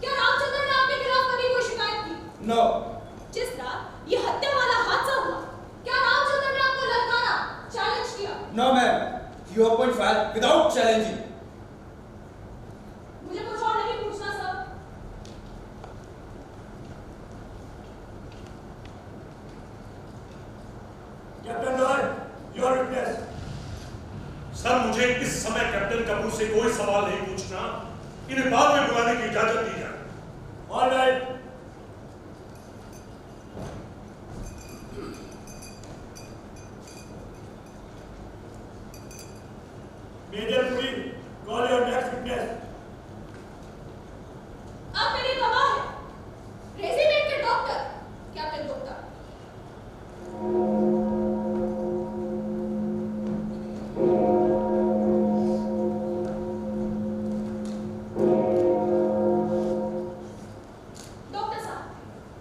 Speaker 2: क्या रामचंद्र ने आपके खिलाफ कभी कोई शिकायत की?
Speaker 5: नो।
Speaker 2: जिस रात ये हत्या वाला हादसा हुआ, क्या रामचंद्र ने आपको ललकारा, चैलेंज किया?
Speaker 5: No ma'am, he opened fire without challenging.
Speaker 2: मुझे कुछ और नहीं पूछना sir.
Speaker 1: Captain Roy, your witness.
Speaker 3: Sir, मुझे इस समय कैप्टन कपूर से कोई सवाल नहीं पूछना। इन्हें बाद में बुलाने की इजाजत दी जाए।
Speaker 1: All right. Major Puri, call your next witness.
Speaker 2: आप मेरे गवाह हैं, रेजिमेंट के डॉक्टर कैप्टन गुप्ता। डॉक्टर साहब,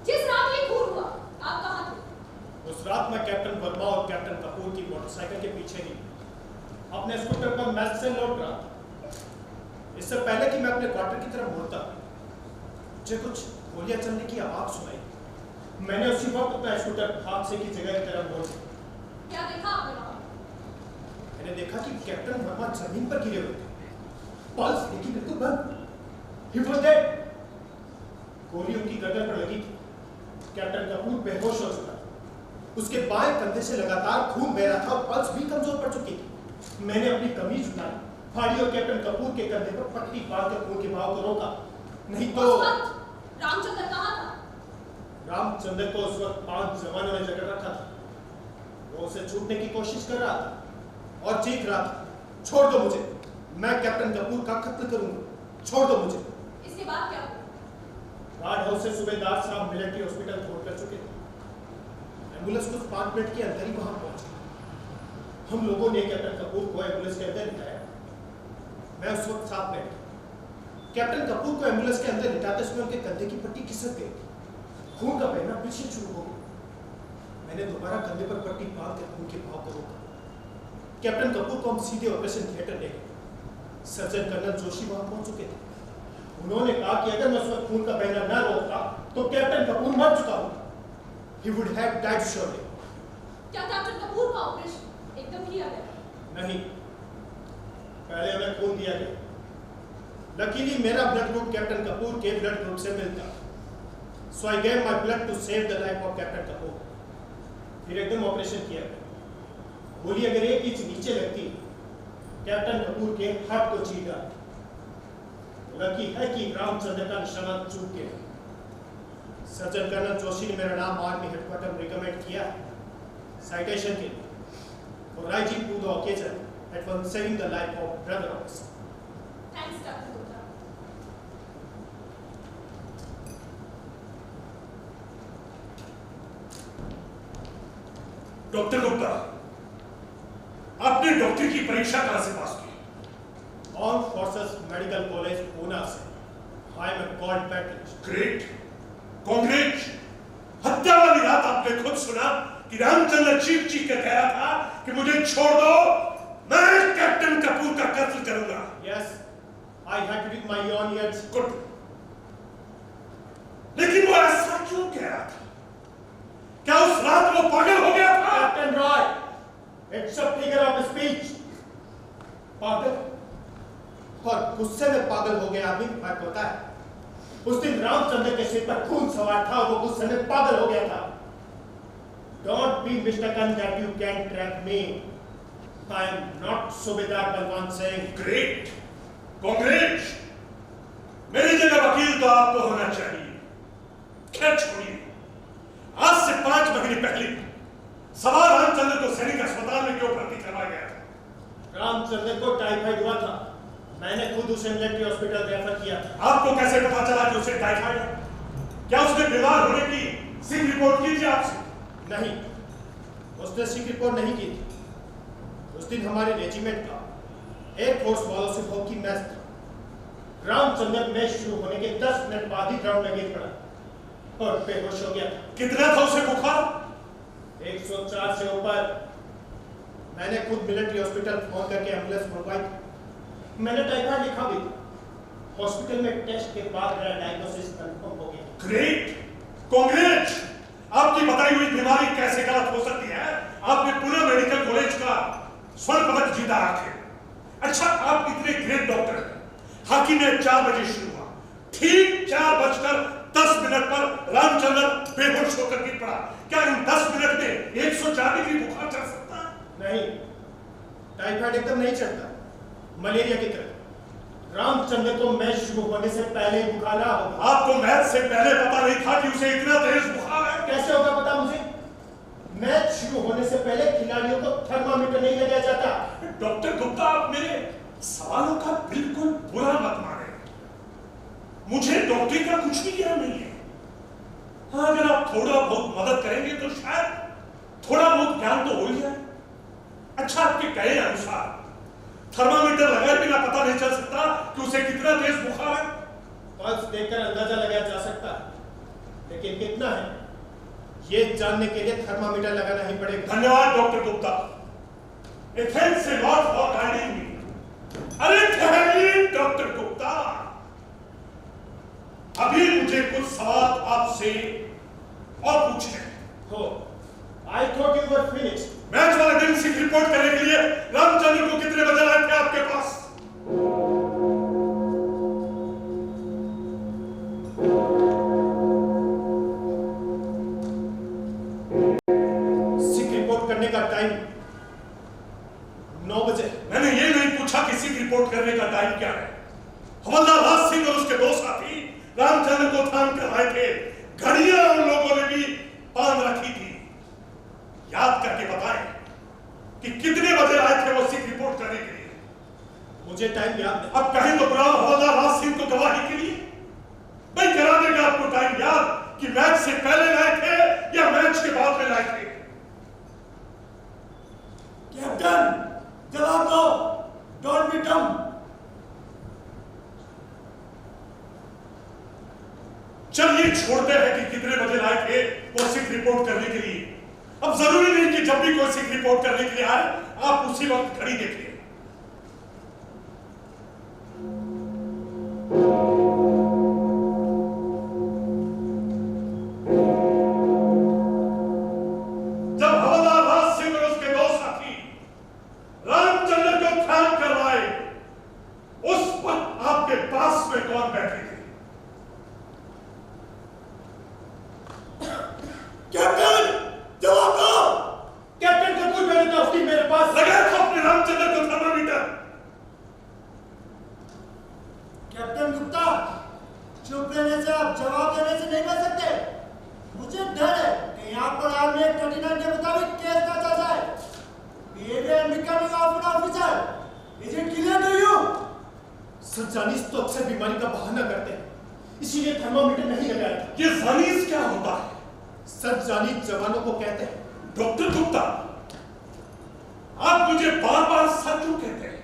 Speaker 2: जिस रात ये खून हुआ, आप कहाँ थे?
Speaker 7: उस रात मैं कैप्टन वर्मा और कैप्टन कपूर की मोटरसाइकिल के पीछे ही अपने स्कूटर पर मैच से लौट रहा था। इससे पहले कि मैं अपने क्वार्टर की तरफ मुड़ता, मुझे कुछ गोलियां चलने की आवाज सुनाई। मैंने उसी वक्त अपना स्कूटर हादसे की जगह की तरफ मोड़ दिया।
Speaker 2: क्या देखा आपने वहाँ?
Speaker 7: मैंने देखा कि कैप्टन वर्मा जमीन पर गिरे हुए थे, पल्स लेकिन बिल्कुल बंद। He was dead। गोली उनकी गर्दन पर लगी थी। कैप्टन कपूर बेहोश हो चुका था। उसके बाएं कंधे से लगातार खून बह रहा था और पल्स भी कमजोर पड़ चुकी थी। मैंने अपनी कमीज उतारी, फाड़ी और कैप्टन कपूर के कंधे पर पट्टी बांधकर खून के बहाव को रोका। नहीं तो
Speaker 2: उस वक्त रामचंद्र कहाँ था?
Speaker 7: रामचंद्र को उस वक्त 5 जवानों ने जकड़ रखा था। वो उसे छूटने की कोशिश कर रहा था और चीख रहा था, छोड़ दो मुझे, मैं कैप्टन कपूर का कत्ल करूंगा, छोड़ दो मुझे।
Speaker 2: इसके बाद क्या हुआ?
Speaker 7: गार्ड हाउस से सूबेदार साहब मिलिट्री हॉस्पिटल फोन कर चुके थे। एम्बुलेंस कुछ 5 मिनट के अंदर ही वहां पहुंच गई। हम लोगों ने कैप्टन कपूर को एम्बुलेंस के अंदर लिटाया। मैं उस वक्त साथ में था। कैप्टन कपूर को एम्बुलेंस के अंदर लिटाते समय उनके कंधे की पट्टी खिसक गई। खून का बहना पीछे शुरू हो गया। मैंने दोबारा कंधे पर पट्टी बांधकर खून के बहाव को रोका। कैप्टन कपूर को हम सीधे ऑपरेशन थिएटर ले गए। सर्जन कर्नल जोशी वहां पहुंच चुके थे। उन्होंने कहा कि अगर मैं उस वक्त खून का बहना न रोकता तो कैप्टन कपूर मर चुका होता। He would have died surely।
Speaker 2: क्या कैप्टन कपूर का ऑपरेशन एकदम किया गया?
Speaker 7: नहीं, पहले उन्हें खून दिया गया। लकीली मेरा ब्लड ग्रुप कैप्टन कपूर के ब्लड ग्रुप से मिलता, so I gave my blood to save the life of captain Kapoor. फिर एकदम ऑपरेशन किया गया। गोली अगर 1 इंच नीचे लगती, कैप्टन कपूर के हार्ट को चीर डालती। लकी है कि रामचंद्र का निशाना चूक गया। सर्जन कर्नल जोशी ने मेरा नाम आर्मी हेडक्वार्टर में रिकमेंड किया साइटेशन के लिए for rising to the occasion and for saving the life of brother officer।
Speaker 2: Thanks captain Gupta.
Speaker 3: Doctor Gupta, आपने डॉक्टर की परीक्षा कहां से पास की?
Speaker 7: Armed Forces Medical College Poona से। I am a gold medalist।
Speaker 3: Great, Congress. हत्या वाली रात आपने खुद सुना कि रामचंद्र चीख चीख कर कह रहा था कि मुझे छोड़ दो, मैं कैप्टन कपूर का कत्ल करूंगा।
Speaker 7: Yes, I had it with my own ears।
Speaker 3: Good, लेकिन वो ऐसा क्यों कह रहा था? क्या उस रात वो पागल हो गया था?
Speaker 7: Captain Roy, it's a figure of speech। पागल और गुस्से में पागल हो गया आदमी फर्क होता है। उस दिन रामचंद्र के सिर पर खून सवार था और वो गुस्से में पागल हो गया था। Don't be mistaken that you can trap me। I am not सूबेदार बलवंत सिंह।
Speaker 3: ग्रेट, कांग्रेस। मेरी जगह वकील तो आपको होना चाहिए। खैर छोड़िए, आज से 5 महीने पहले सवाल रामचंद्र को सैनिक अस्पताल में क्यों भर्ती करवाया गया था?
Speaker 7: रामचंद्र को टाइफाइड हुआ था। मैंने खुद उसे मिलिट्री हॉस्पिटल रेफर किया था।
Speaker 3: आपको कैसे पता चला कि उसे टाइफाइड है? क्या उसने बीमार होने की सिक रिपोर्ट की थी आपसे?
Speaker 7: नहीं, उसने सिक रिपोर्ट नहीं की थी। उस दिन हमारे रेजिमेंट का एयरफोर्स वालों से हॉकी मैच था। रामचंद्र मैच शुरू होने के 10 मिनट बाद ही ग्राउंड में गिर पड़ा और बेहोश हो गया था।
Speaker 3: कितना था उसे बुखार?
Speaker 7: 104 से ऊपर। मैंने खुद मिलिट्री हॉस्पिटल फोन करके एम्बुलेंस मंगवाई थी। मैंने टाइफाइड लिखा भी था। हॉस्पिटल में टेस्ट के बाद मेरा डायग्नोसिस कंफर्म हो गया।
Speaker 3: ग्रेट, कांग्रेस। आपकी बताई हुई बीमारी कैसे गलत हो सकती है? आपने पुणे मेडिकल कॉलेज का स्वर्ण पदक जीता रखे। अच्छा, आप इतने ग्रेट डॉक्टर हैं। हाकी मैच 4 बजे शुरू हुआ, ठीक 4:10 पर रामचंद्र बेहोश होकर गिर पड़ा। क्या इन 10 मिनट में 104 डिग्री बुखार चढ़ सकता है?
Speaker 7: नहीं, टाइफाइड एकदम नहीं चढ़ता, मलेरिया की तरह। रामचंद्र को मैच शुरू होने से पहले बुखार ना होगा।
Speaker 3: आपको मैच से पहले पता नहीं था कि उसे इतना तेज बुखार है?
Speaker 7: कैसे होगा पता मुझे? मैच शुरू होने से पहले खिलाड़ियों को थर्मामीटर नहीं लगाया जाता।
Speaker 3: डॉक्टर गुप्ता, आप मेरे सवालों का बिल्कुल बुरा मत माने। मुझे डॉक्टरी का कुछ भी ज्ञान नहीं है। हाँ, अगर आप थोड़ा बहुत मदद करेंगे तो शायद थोड़ा बहुत ज्ञान तो हो ही जाए। अच्छा, आपके कहे अनुसार थर्मामीटर लगाए बिना पता नहीं चल सकता कि उसे कितना तेज बुखार है?
Speaker 7: पल्स देखकर अंदाजा लगाया जा सकता है, लेकिन कितना है ये जानने के लिए थर्मामीटर लगाना ही पड़ेगा।
Speaker 3: धन्यवाद doctor Gupta. Thanks a lot for guiding मी। अरे ठहरिए डॉक्टर गुप्ता, अभी मुझे कुछ सवाल आपसे और पूछने हैं।
Speaker 7: हो, I thought you were finished.
Speaker 3: Match वाले दिन सिर्फ रिपोर्ट करने के लिए रामचंद्र को कितने बजे आए थे आपके पास?
Speaker 7: सिक रिपोर्ट करने का टाइम 9 बजे।
Speaker 3: मैंने ये नहीं पूछा कि सिक रिपोर्ट करने का टाइम क्या है। हवलदार राज सिंह और उसके 2 साथी रामचंद्र को थाम कर आए थे। घड़ियां उन लोगों ने भी बांध रखी थी। याद करके बताएं कि कितने बजे आए थे वो सिक रिपोर्ट करने के लिए?
Speaker 7: मुझे टाइम याद नहीं।
Speaker 3: अब कहीं तो बुलाओ हवलदार राज सिंह को गवाही के लिए। मैं करा देगा आपको टाइम याद कि मैच से पहले लाए थे या मैच के बाद में लाए थे।
Speaker 1: कैप्टन, जवाब दो। डोंट बी डम।
Speaker 3: चलिए छोड़ते हैं कि कितने बजे लाए थे वो सिक रिपोर्ट करने के लिए। अब जरूरी नहीं कि जब भी कोई सिक रिपोर्ट करने के लिए आए आप उसी वक्त घड़ी देखिए। जब हवलदार राज सिंह और उसके 2 साथी रामचंद्र को थाम कर लाए, उस वक्त आपके पास में कौन बैठे थे?
Speaker 1: कैप्टन, जवाब दो।
Speaker 7: कैप्टन कपूर बैठा था उसकी मेरे पास।
Speaker 3: लगाया था अपने रामचंद्र को थर्मामीटर।
Speaker 4: कैप्टन गुप्ता, चुप रहने से आप जवाब देने से नहीं बच सकते। मुझे डर है कि यहाँ पर आर्मी एक्ट 39 के मुताबिक केस ना चल जाए। Behavior and becoming of an officer. Is it clear to you?
Speaker 7: सनजानीस तो अक्सर बीमारी का बहाना करते हैं, इसीलिए थर्मामीटर नहीं लगाया था।
Speaker 3: ये जानीस क्या होता है?
Speaker 7: सनजानीस जवानों को कहते हैं।
Speaker 3: डॉक्टर गुप्ता, आप मुझे बार बार सच क्यों कहते हैं?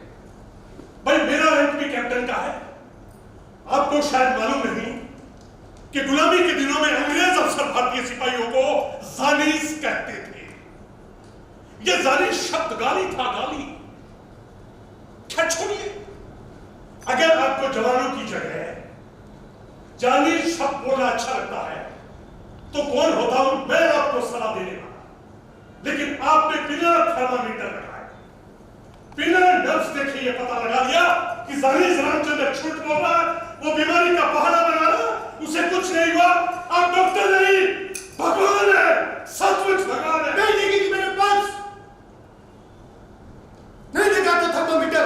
Speaker 3: भाई, मेरा रैंक भी कैप्टन का है। आपको शायद मालूम नहीं कि गुलामी के दिनों में अंग्रेज अफसर भारतीय सिपाहियों को जानीस कहते थे। यह जानीस शब्द गाली था, गाली। क्या छोड़िए, अगर आपको जवानों की जगह जानीस शब्द बोलना अच्छा लगता है तो कौन होता हूं मैं आपको सलाह देने वाला। लेकिन आपने बिना थर्मामीटर लगाए, बिना नब्ज देखे ये पता लगा लिया कि जानीस रामचंद्र झूठ बोल रहा है, वो बीमारी का बहाना बना रहा, उसे कुछ नहीं हुआ। आप डॉक्टर नहीं, भगवान है, सचमुच भगवान है।
Speaker 7: नहीं देखेगी मेरे पास, नहीं देखा तो थर्मामीटर।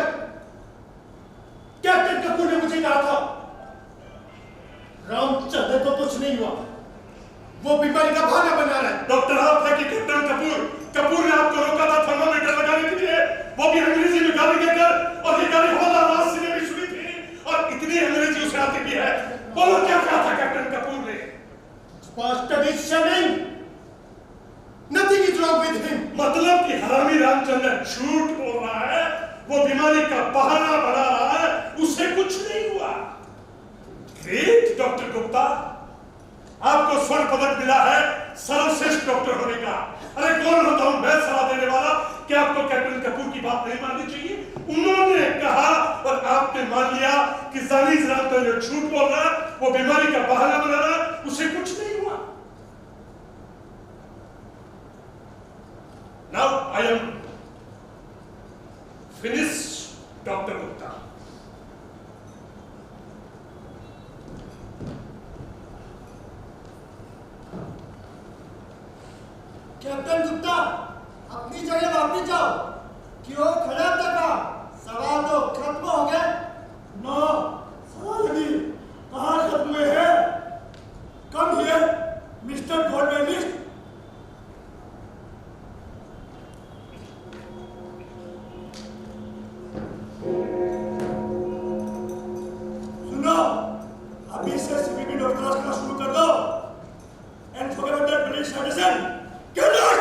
Speaker 7: कैप्टन कपूर ने मुझे कहा था रामचंद्र को कुछ नहीं हुआ, वो बीमारी का बहाना बना रहा है।
Speaker 3: डॉक्टर आप है कि कैप्टन कपूर ने आपको रोका था थर्मामीटर लगाने के लिए, वो भी अंग्रेजी में गाली देकर, और ये गाली हवलदार राज सिंह ने भी सुनी थी और इतनी अंग्रेजी उसे आती भी है। बोलो क्या कहा था कैप्टन कपूर ने?
Speaker 7: Bastard is shamming. Nothing is wrong with him.
Speaker 3: मतलब कि हरामी रामचंद्र झूठ बोल रहा है, वो बीमारी का बहाना बना रहा है, उसे कुछ नहीं हुआ। ग्रेट डॉक्टर गुप्ता, आपको स्वर्ण पदक मिला है सर्वश्रेष्ठ डॉक्टर होने का। अरे कौन होता हूं मैं सलाह देने वाला कि आपको कैप्टन कपूर की उनकी बात नहीं माननी चाहिए? उन्होंने कहा और आपने मान लिया कि जानी जनाब तो जो झूठ बोल रहा है, वो बीमारी का बहाना बना रहा है, उसे कुछ नहीं हुआ। Now I am finished, Dr. Gupta.
Speaker 4: Captain Gupta, अपनी जगह वापस जाओ। क्यों खड़े अब तक? सवाल तो खत्म हो गए।
Speaker 1: ना, सवाल अभी कहाँ खत्म हुए हैं? Come here, mister journalist. सुनो, अभी से सीपीपी डॉक्टर करना शुरू कर दो। And forget about that British medicine. Get out!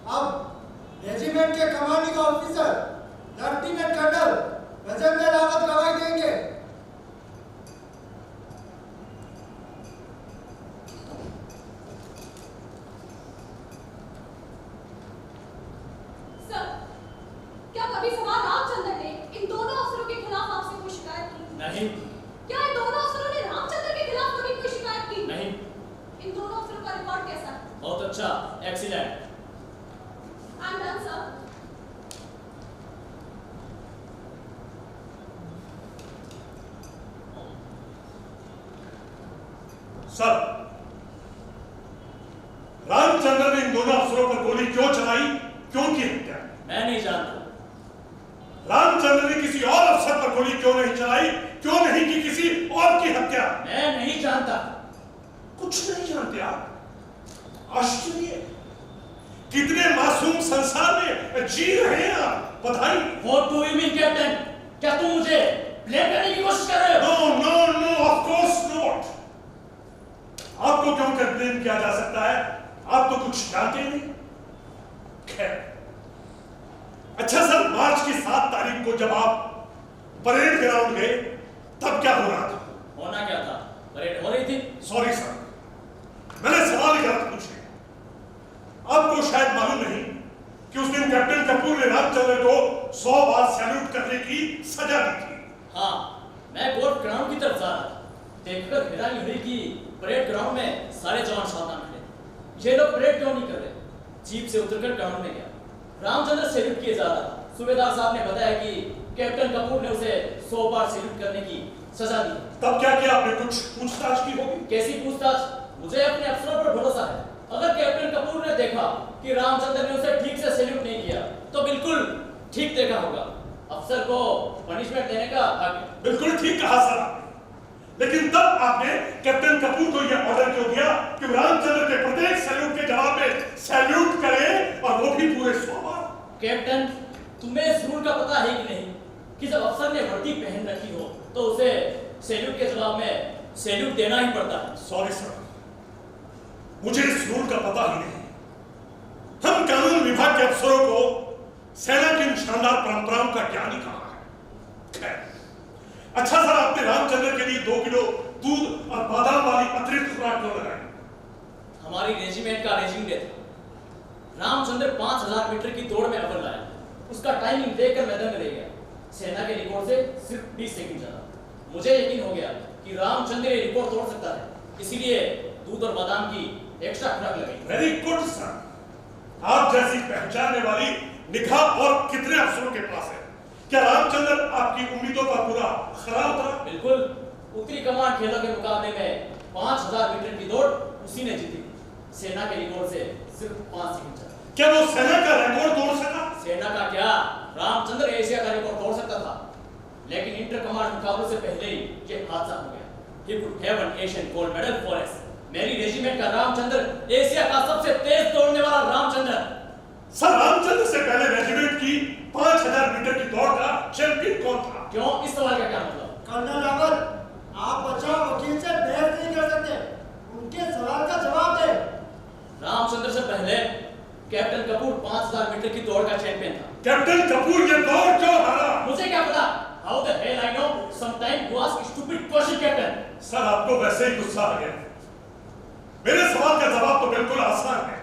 Speaker 4: अब रेजिमेंट के commanding officer lieutenant colonel Gajendra Rawat गवाही देंगे।
Speaker 2: सर, क्या कभी सवाल रामचंद्र ने इन दोनों अफसरों के खिलाफ आपसे कोई शिकायत की?
Speaker 6: नहीं।
Speaker 2: क्या इन दोनों अफसरों ने रामचंद्र के खिलाफ कभी कोई शिकायत की?
Speaker 6: नहीं।
Speaker 2: इन दोनों अफसरों का रिकॉर्ड कैसा है?
Speaker 6: बहुत अच्छा, excellent.
Speaker 2: I'm done, sir.
Speaker 3: Sir, Ramchandra ने इन दोनों अफसरों पर गोली क्यों चलाई, क्यों की हत्या?
Speaker 6: मैं नहीं जानता।
Speaker 3: रामचंद्र ने किसी और अफसर पर गोली क्यों नहीं चलाई, क्यों नहीं की किसी और की हत्या?
Speaker 6: मैं नहीं जानता।
Speaker 3: कुछ नहीं जानते आप? आश्चर्य, कितने मासूम संसार में जी रहे हैं आप। बधाई।
Speaker 6: What do you mean, captain? क्या तुम मुझे ब्लेम करने की कोशिश कर रहे हो?
Speaker 3: No, no, no, of course not. आपको क्यों कर ब्लेम किया जा सकता है? आप तो कुछ जानते नहीं। खैर, अच्छा सर, मार्च की 7 तारीख को जब आप परेड ग्राउंड गए, तब क्या हो रहा था?
Speaker 6: होना क्या था? परेड हो रही थी।
Speaker 3: सॉरी सर, मैंने सवाल ही गलत पूछे। आपको शायद मालूम नहीं कि उस दिन कैप्टन कपूर ने रामचंद्र को 100 बार सैल्यूट करने की सजा दी थी।
Speaker 6: हाँ, मैं गोल्फ ग्राउंड की तरफ जा रहा था। देखकर हैरानी हुई कि परेड ग्राउंड में सारे जवान सावधान खड़े। ये लोग परेड क्यों नहीं कर रहे? जीप से उतरकर ग्राउंड में गया। रामचंद्र सैल्यूट किए जा रहा था। सूबेदार साहब ने बताया कि कैप्टन कपूर ने उसे 100 बार सैल्यूट करने की सजा दी।
Speaker 3: तब क्या किया आपने? कुछ पूछताछ की होगी?
Speaker 6: कैसी पूछताछ? मुझे अपने अफसरों पर भरोसा है। अगर कैप्टन कपूर ने देखा कि रामचंद्र ने उसे ठीक से सैल्यूट नहीं किया, तो बिल्कुल ठीक देखा होगा। अफसर को पनिशमेंट देने का हक है।
Speaker 3: बिल्कुल ठीक कहा सर आपने। लेकिन तब आपने कैप्टन कपूर को यह ऑर्डर क्यों दिया कि रामचंद्र के प्रत्येक सैल्यूट के जवाब में सैल्यूट करें, और वो भी पूरे 100 बार?
Speaker 6: कैप्टन, तुम्हें इस रूल का पता है कि नहीं कि जब अफसर ने वर्दी पहन रखी हो तो उसे सैल्यूट के जवाब में सैल्यूट देना ही पड़ता है।
Speaker 3: सॉरी सर, मुझे इस रूल का पता ही नहीं। हम कानून विभाग के अफसरों को सेना की इन शानदार परंपराओं का ज्ञान ही कहाँ है। खैर, अच्छा सर, आपने रामचंद्र के लिए 2 किलो दूध और बादाम वाली अतिरिक्त खुराक क्यों लगाई?
Speaker 6: हमारी रेजिमेंट का रेजिंग डे था। रामचंद्र 5000 मीटर की दौड़ में अव्वल आया। उसका टाइमिंग देखकर मैं दंग रह गया। सेना के रिकॉर्ड से सिर्फ 20 सेकंड ज्यादा। मुझे यकीन हो गया कि रामचंद्र ये रिकॉर्ड तोड़ सकता है, इसीलिए दूध और बादाम की एक्स्ट्रा खुराक लगाई।
Speaker 3: वेरी गुड सर, आप जैसी पहचानने वाली निगाह और कितने अफसरों के पास है। क्या रामचंद्र आपकी उम्मीदों का पूरा खरा उतरा?
Speaker 6: बिल्कुल। उत्तरी कमान खेलों के मुकाबले में 5000 मीटर की दौड़ उसी ने जीती। सेना के रिकॉर्ड से सिर्फ 5 सेकंड ज्यादा।
Speaker 3: क्या वो सेना का रिकॉर्ड तोड़ सका?
Speaker 6: सेना का क्या, रामचंद्र एशिया का रिकॉर्ड तोड़ सकता था, लेकिन इंटर कमांड मुकाबले से पहले ही ये हादसा हो गया। He could have an Asian gold medal for us. मेरी रेजिमेंट का रामचंद्र, एशिया का सबसे तेज दौड़ने वाला रामचंद्र।
Speaker 3: सर, रामचंद्र से पहले रेजिमेंट की 5000 मीटर की दौड़ का चैंपियन कौन था?
Speaker 6: क्यों? इस सवाल का क्या मतलब?
Speaker 4: कर्नल रावत, आप बचाव वकील से बहस नहीं कर सकते। उनके सवाल का जवाब दे।
Speaker 6: रामचंद्र से पहले कैप्टन कपूर 5000 मीटर की दौड़ का चैंपियन था।
Speaker 3: कैप्टन कपूर ये दौड़ क्यों हारा? सर आपको वैसे ही गुस्सा आ गया। मेरे सवाल का जवाब तो बिल्कुल आसान है।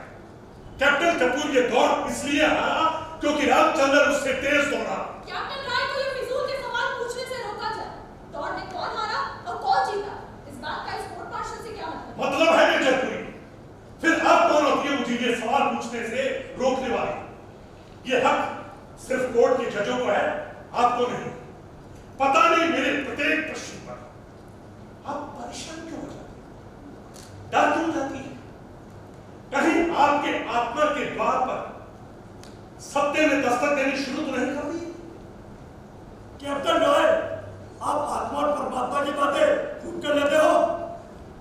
Speaker 3: कैप्टन कपूर ये दौड़ इसलिए हारा क्योंकि रामचंद्र उससे तेज दौड़ा।
Speaker 2: कैप्टन राय को ये फिजूल के सवाल पूछने से रोका जाए। दौड़ में कौन हारा और कौन जीता, इस बात का इस कोर्ट मार्शल से क्या
Speaker 3: मतलब है मेजर पुरी? फिर आप कौन होती है मुझे ये सवाल पूछने से रोकने वाली? ये हक सिर्फ कोर्ट के जजों को है, आपको नहीं। पता नहीं मेरे प्रत्येक प्रश्न पर आप परेशान क्यों हो जाती, डर क्यों जाती है? कहीं आपके आत्मा के द्वार पर सत्य ने दस्तक देनी शुरू तो नहीं कर दी?
Speaker 1: कैप्टन रॉय, आप आत्मा और परमात्मा की बातें खूब कर लेते हो।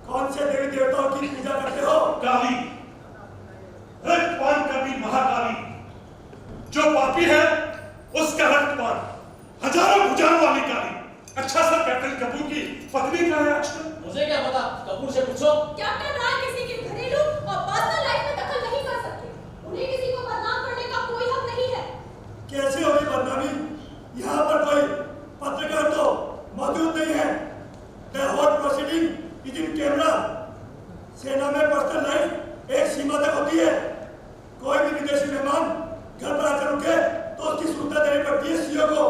Speaker 1: कौन से देवी देवताओं की पूजा करते हो?
Speaker 3: काली, रक्तपान करती महाकाली। जो पापी है उसका रक्तपान, हजारों भुजाओं वाली काली। अच्छा सर, कैप्टन कपूर की पत्नी कहाँ है आजकल?
Speaker 6: मुझे क्या पता, कपूर से पूछो।
Speaker 2: कैप्टन राय किसी के घरेलू और पर्सनल लाइफ में दखल नहीं कर सकते। उन्हें किसी को बदनाम करने का कोई हक नहीं है।
Speaker 1: कैसे होगी बदनामी? यहाँ पर कोई पत्रकार तो मौजूद नहीं है। The whole proceeding is in camera. सेना में पर्सनल लाइफ एक सीमा तक होती है। कोई भी विदेशी मेहमान घर पर आकर रुके तो उसकी सूचना देनी पड़ती है सीओ को।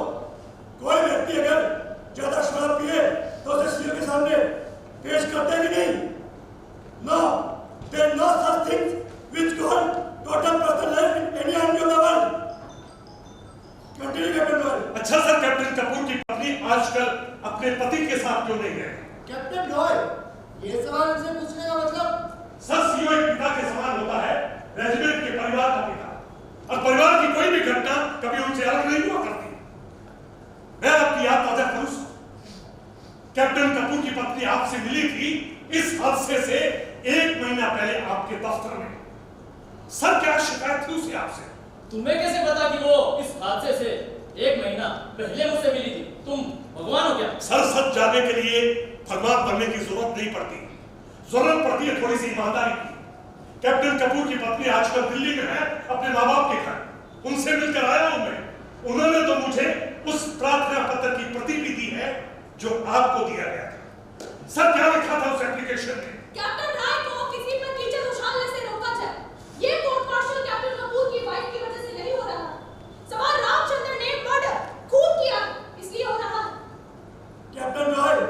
Speaker 1: कोई व्यक्ति अगर ज्यादा शराब पिए तो उसे सीओ के सामने पेश करते हैं कि नहीं? No, there are no such things which call total personal life in any army of the world. Continue, Captain Roy.
Speaker 3: अच्छा सर, कैप्टन कपूर की पत्नी आजकल अपने पति के साथ क्यों नहीं है?
Speaker 4: कैप्टन रॉय, ये सवाल इनसे पूछने का मतलब?
Speaker 3: सर, सीओ एक पिता के समान होता है, रेजिमेंट के परिवार का पिता। और परिवार की कोई भी घटना कभी उनसे अलग नहीं हुआ करती। मैं आपकी याद ताजा करूं, कैप्टन कपूर की पत्नी आपसे मिली थी इस हादसे से 1 महीना पहले आपके दफ्तर में। सर, क्या शिकायत थी उसे आपसे?
Speaker 6: तुम्हें कैसे पता कि वो इस हादसे से 1 महीना पहले मुझसे मिली थी? तुम भगवान हो क्या?
Speaker 3: सर, सच जानने के लिए भगवान बनने की जरूरत नहीं पड़ती। जरूरत पड़ती है थोड़ी सी ईमानदारी की। कैप्टन कपूर की पत्नी आजकल दिल्ली में है अपने माँ बाप के घर। उनसे मिलकर आया हूं मैं। उन्होंने तो मुझे उस प्रार्थना पत्र की प्रति भी दी है जो आपको दिया गया था। सर, क्या लिखा था उस एप्लीकेशन में?
Speaker 2: कैप्टन राय को किसी पर कीचड़ उछालने से रोका जाए। ये कोर्ट मार्शल कैप्टन कपूर की वाइफ की वजह से नहीं हो रहा। सवाल रामचंद्र ने मर्डर, खून किया, इसलिए हो रहा है।
Speaker 1: कैप्टन रॉय,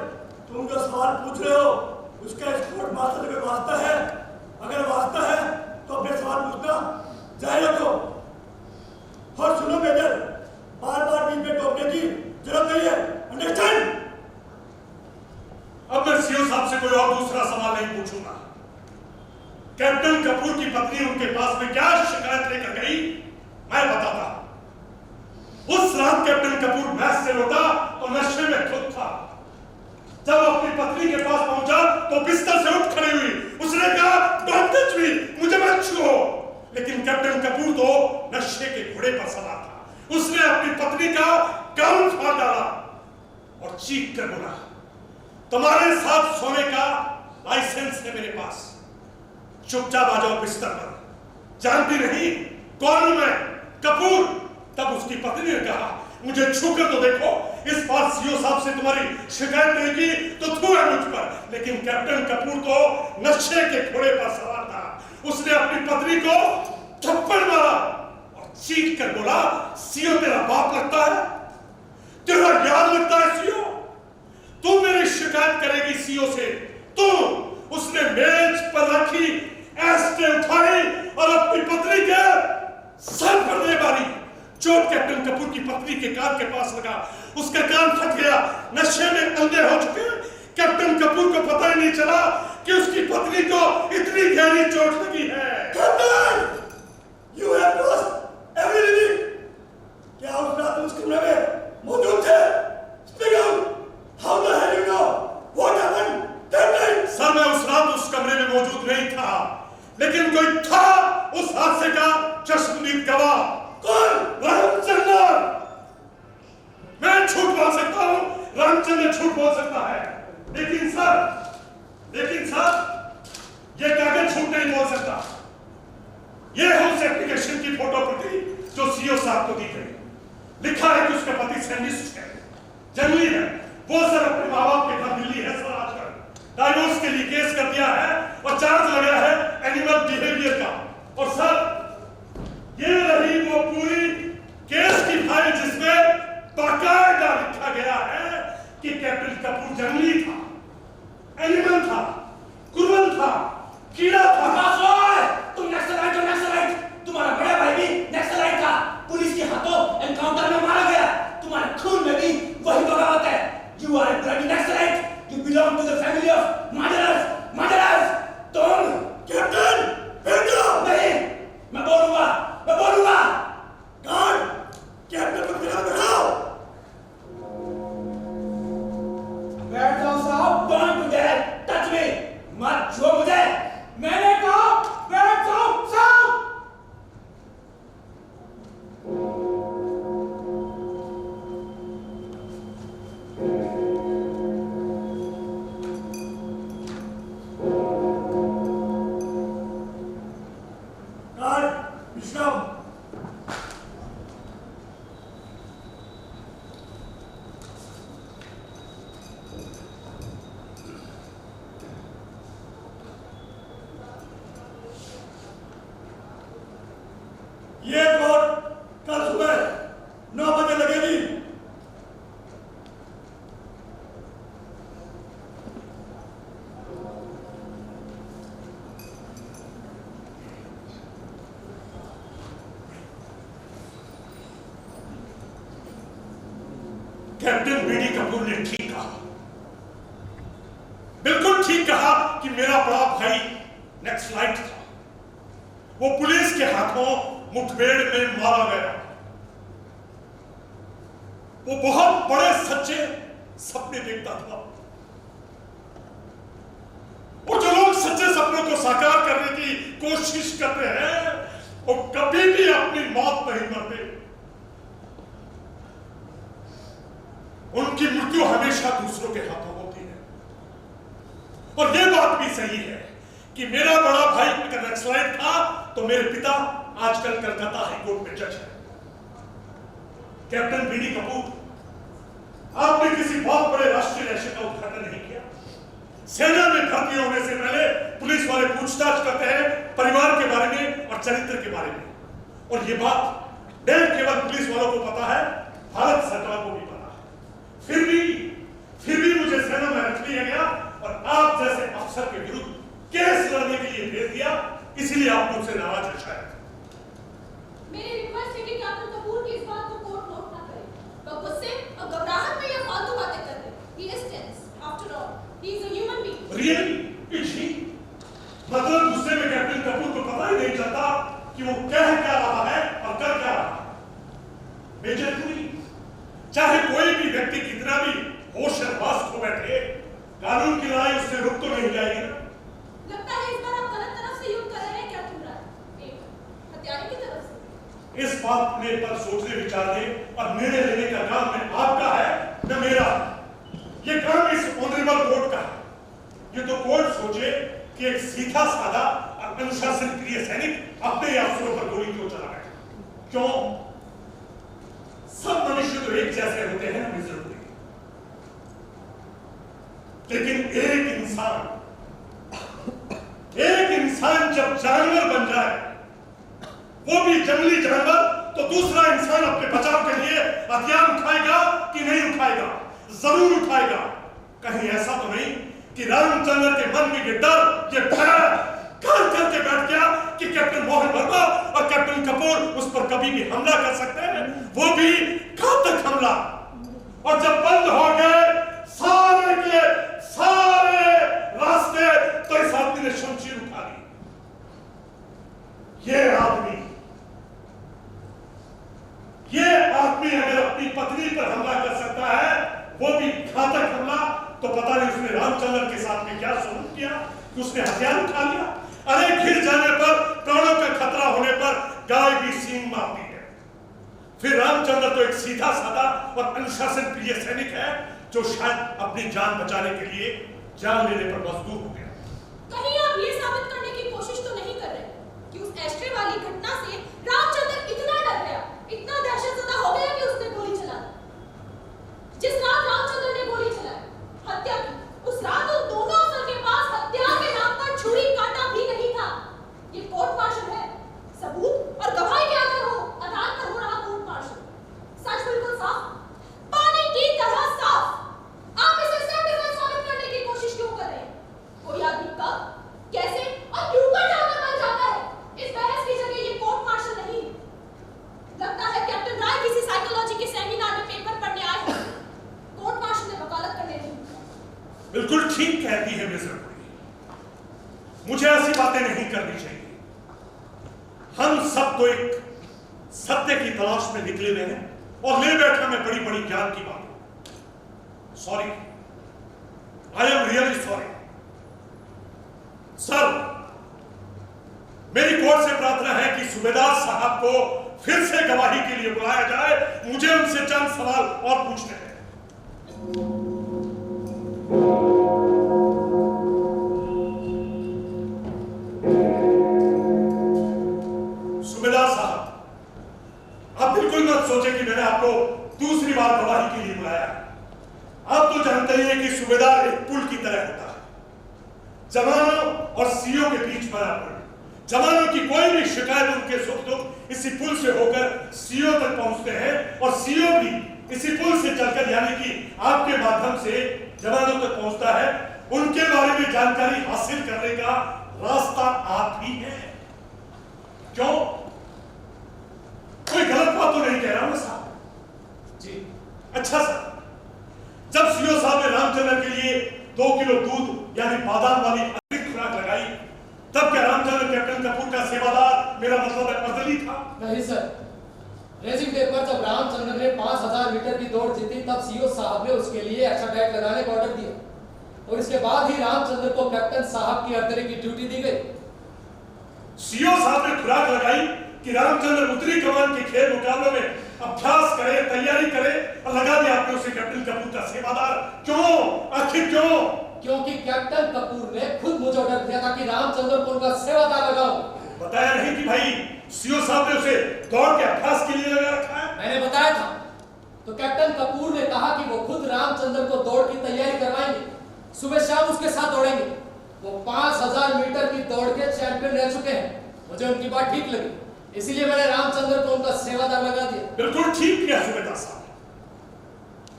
Speaker 1: तुम जो सवाल पूछ रहे हो उसका इस कोर्ट मार्शल में वास्ता है? अगर वास्ता है तो अपने सवाल पूछना जारी रखो। और सुनो मेजर, बार-बार बीच में टोकने की जरूरत नहीं है। अंडरस्टैंड?
Speaker 3: अब मैं सीओ साहब से कोई और दूसरा सवाल नहीं पूछूंगा। कैप्टन कपूर की पत्नी उनके पास में क्या शिकायत लेकर गई मैं बताता। उस रात कैप्टन कपूर मैच से लौटा और नशे में धुत था। जब अपनी पत्नी के पास पहुंचा तो बिस्तर से उठ खड़ी हुई। उसने कहा, डोंट टच मी, मुझे मत छुओ। लेकिन कैप्टन कपूर तो नशे के घोड़े पर सवार था। उसने अपनी पत्नी का गाउन फाड़ डाला और चीख कर बोला, तुम्हारे साथ सोने का लाइसेंस है मेरे पास, चुपचाप आ जाओ बिस्तर पर। जानती नहीं कौन हूं मैं? कपूर। तब उसकी पत्नी ने कहा, मुझे छूकर तो देखो। इस बार सीओ साहब से तुम्हारी शिकायत नहीं की तो थू है मुझ पर। लेकिन कैप्टन कपूर तो नशे के घोड़े पर सवार था। उसने अपनी पत्नी को थप्पड़ मारा और चीख कर बोला, सीओ तेरा बाप लगता है, तेरा याद लगता है सीओ? तू मेरी शिकायत करेगी सीओ से? तू? उसने मेज पर रखी एस्टे उठाई और अपनी पत्नी के सर पर दे मारी। चोट कैप्टन कपूर की पत्नी के कान के पास लगा। उसका कान फट गया। नशे में अंधे हो चुके कैप्टन कपूर को पता ही नहीं चला कि उसकी पत्नी को इतनी गहरी चोट लगी है।
Speaker 1: Captain, you have lost everything. क्या उस रात उस कमरे में मौजूद थे? Speak out. How the hell you know what happened that night?
Speaker 3: Sir, मैं उस रात उस कमरे में मौजूद नहीं था, लेकिन कोई था उस हादसे का चश्मदीद गवाह। कौन? रामचंद्र। मैं झूठ बोल सकता हूं, रामचंद्र झूठ बोल सकता है, लेकिन सर ये कागज झूठ नहीं बोल सकता। ये है उस एप्लीकेशन की फोटोकॉपी जो सीओ साहब को दी गई। लिखा है कि उसका पति सैनिस्ट है, जंगली है। वो सर अपने माँ बाप के घर दिल्ली है सर आजकल। डाइवोर्स के लिए केस कर दिया है और चार्ज लगा है एनिमल बिहेवियर का। और सर ये रही वो पूरी केस की फाइल जिसमें बाकायदा लिखा गया है कि कैप्टन कपूर जंगली था, एनिमल था, क्रूअल था, कीड़ा था।
Speaker 6: तुम नक्सलाइट हो, नक्सलाइट। तुम्हारा बड़ा भाई भी नक्सलाइट था, पुलिस के हाथों एनकाउंटर में मारा गया। तुम्हारे खून में भी वही बगावत है। You are a bloody Naxalite. You belong to the family of murderers. Murderers. तुम
Speaker 1: कैप्टन बेटा
Speaker 6: नहीं, मैं बोलूंगा, मैं बोलूंगा।
Speaker 1: गार्ड कैप्टन को गिरा बैठाओ।
Speaker 6: बैठ जाओ साहब। Don't do that. Touch me. मत छुओ मुझे। मैंने कहा बैठ जाओ साहब।
Speaker 1: गार्ड विश्राम। ये कोर्ट कल सुबह 9 बजे लगेगी।
Speaker 3: कैप्टन बीडी कपूर ने ठीक कहा, बिल्कुल ठीक कहा कि मेरा बड़ा भाई नक्सलाइट था। वो पुलिस के हाथों मुठभेड़ में मारा गया। वो बहुत बड़े सच्चे सपने देखता था। और जो लोग सच्चे सपनों को साकार करने की कोशिश करते हैं वो कभी भी अपनी मौत नहीं मरते। उनकी मृत्यु हमेशा दूसरों के हाथों होती है। और यह बात भी सही है कि मेरा बड़ा भाई अगर नक्सलाइट था तो मेरे पिता आजकल कलकत्ता हाईकोर्ट में जज है। कैप्टन बीडी कपूर, आपने किसी बहुत बड़े राष्ट्रीय रहस्य का उद्घाटन नहीं किया। सेना में भर्ती होने से पहले पुलिस वाले पूछताछ करते हैं परिवार के बारे में और चरित्र के बारे में। और यह बात न केवल पुलिस वालों को पता है, भारत सरकार को भी पता है। फिर भी मुझे सेना में रख लिया गया और आप जैसे अफसर के विरुद्ध केस लड़ने के लिए भेज दिया। इसलिए आप मुझसे नाराज है शायद।
Speaker 2: मेरी रिक्वेस्ट है कि कैप्टन कपूर की इस बात को कोर्ट नोट ना करे। वह गुस्से और घबराहट में ये फालतू बातें कर रहे। He is tense. After all, he is a human being.
Speaker 3: Really? Is he? मतलब गुस्से में कैप्टन कपूर को पता ही नहीं चलता कि वो कह क्या रहा है और कर क्या रहा है। मेजर पुरी, चाहे कोई भी व्यक्ति कितना भी होशरबाज हो बैठे, कानून की लड़ाई उससे रुक तो नहीं जाएगी ना।
Speaker 2: लगता है इस बार आप गलत तरफ से युद्ध कर रहे हैं कैप्टन राय। एक हत्यारे की तरफ से।
Speaker 3: इस बात पर सोचने विचारने और निर्णय लेने का काम न आपका है न मेरा। ये काम इस ऑनरेबल कोर्ट का है। ये तो कोर्ट सोचे कि एक सीधा साधा और अनुशासन प्रिय सैनिक अपने अफसरों पर गोली क्यों चला रहा है। क्यों? सब मनुष्य तो एक जैसे होते हैं ना मिजर पुरी। लेकिन एक इंसान जब जानवर बन जाए, वो भी जंगली जानवर, तो दूसरा इंसान अपने बचाव के लिए हथियार उठाएगा कि नहीं उठाएगा? जरूर उठाएगा। कहीं ऐसा तो नहीं कि रामचंद्र के मन में ये डर, ये भय घर करके बैठ गया कि कैप्टन मोहन वर्मा और कैप्टन कपूर उस पर कभी भी हमला कर सकते हैं, वो भी घातक हमला। और जब बंद हो गए सारे के सारे रास्ते, तो इस आदमी ने शमशीर उठा ली। ये आदमी अगर अपनी पत्नी पर हमला कर सकता है, वो भी घातक हमला, तो पता नहीं उसने रामचंद्र के साथ में क्या सलूक किया कि उसने हथियार उठा लिया। अरे घिर जाने पर, प्राणों का खतरा होने पर गाय भी सींग मारती है। फिर रामचंद्र तो एक सीधा साधा और अनुशासन प्रिय सैनिक है जो शायद अपनी जान बचाने के लिए जान लेने पर मजबूर हो गया।
Speaker 2: कहीं आप ये साबित करने की कोशिश तो नहीं कर रहे कि उस एस्ट्रे वाली घटना से रामचंद्र इतना डर गया, इतना दहशतज़दा हो गया कि उसने गोली चला दी। जिस रात रामचंद्र ने गोली चलाई, हत्या की, उस रात उन दोनों अफसर
Speaker 3: बिल्कुल ठीक कहती है मेजर पुरी। मुझे ऐसी बातें नहीं करनी चाहिए। हम सब तो एक सत्य की तलाश में निकले हुए हैं और ले बैठा मैं बड़ी बड़ी ज्ञान की बात। Sorry, I am really sorry sir. मेरी कोर्ट से प्रार्थना है कि सूबेदार साहब को फिर से गवाही के लिए बुलाया जाए। मुझे उनसे चंद सवाल और पूछने हैं। सूबेदार साहब, आप बिल्कुल मत सोचें कि मैंने आपको दूसरी बार गवाही के लिए बुलाया है। आप तो जानते ही हैं कि सूबेदार एक पुल की तरह होता है, जवानों और सीओ के बीच बना पुल। जवानों की कोई भी शिकायत उनके सुख दुख इसी पुल से होकर सीओ तक पहुंचते हैं और सीओ भी इसी पुल से चलकर यानी कि आपके माध्यम से जवानों तक पहुंचता है। उनके बारे में जानकारी हासिल करने का रास्ता आप ही है। क्यों? कोई गलत बात तो नहीं कह रहा हूं साहब
Speaker 5: जी।
Speaker 3: अच्छा सर, जब सीओ साहब ने रामचंद्र के लिए 2 किलो दूध यानी बादाम वाली अतिरिक्त खुराक लगाई, तब क्या रामचंद्र कैप्टन कपूर का सेवादार, मेरा मतलब है अर्दली था?
Speaker 5: नहीं सर, रेसिंग डे पर जब रामचंद्र ने 5000 मीटर की दौड़ जीती तब सीओ साहब ने उसके लिए एक्स्ट्रा डाइट लगाने का ऑर्डर दिया और इसके बाद ही रामचंद्र को कैप्टन साहब की अर्दली की ड्यूटी दी गई।
Speaker 3: सीओ साहब ने खुराक लगाई कि रामचंद्र उत्तरी कमान के खेल मुकाबलों में अभ्यास करे, तैयारी करे और लगा दिया आपने उसे कैप्टन कपूर का सेवादार। क्यों? आखिर क्यों?
Speaker 5: क्योंकि कैप्टन कपूर ने खुद मुझे ऑर्डर दिया था कि रामचंद्र को उनका सेवादार लगाओ।
Speaker 3: बताया नहीं कि भाई सीओ साहब ने उसे दौड़ के अभ्यास के लिए लगा रखा है?
Speaker 5: मैंने बताया था। तो कैप्टन कपूर ने कहा कि वो खुद रामचंद्र को दौड़ की तैयारी करवाएंगे, सुबह शाम उसके साथ दौड़ेंगे। वो 5000 मीटर की दौड़ के चैंपियन रह चुके हैं। मुझे उनकी बात ठीक लगी, इसीलिए मैंने रामचंद्र को उनका सेवादार लगा दिया।
Speaker 3: बिल्कुल ठीक किया सूबेदार साहब।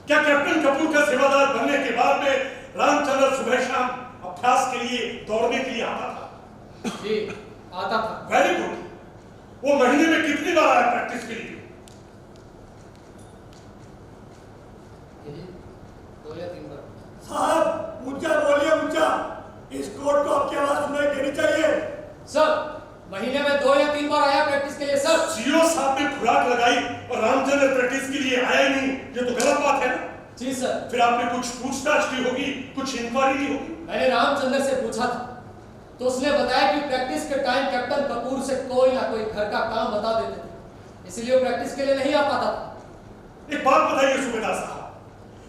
Speaker 3: क्या कैप्टन कपूर का सेवादार बनने के बाद में रामचंद्र सुबह शाम अभ्यास के लिए दौड़ने के लिए आता था?
Speaker 5: जी, आता था।
Speaker 3: Very good. वो महीने में कितनी बार आया प्रैक्टिस के लिए?
Speaker 5: 2 या 3 बार।
Speaker 1: साहब ऊंचा बोलिए, ऊंचा। इस कोर्ट को आपकी आवाज सुनाई देनी चाहिए।
Speaker 5: सर, महीने में 2 या 3 बार आया प्रैक्टिस के लिए सर।
Speaker 3: सीओ साहब ने खुराक लगाई और रामचंद्र प्रैक्टिस के लिए आया ही नहीं, ये तो गलत बात है ना?
Speaker 5: जी सर।
Speaker 3: फिर आपने कुछ पूछताछ की होगी, कुछ इंक्वायरी की होगी।
Speaker 5: मैंने रामचंद्र से पूछा था तो उसने बताया कि प्रैक्टिस के टाइम कैप्टन कपूर से कोई ना कोई घर का काम बता देते थे, इसलिए वो प्रैक्टिस के लिए नहीं आ पाता था।
Speaker 3: एक बात बताइए सूबेदार साहब,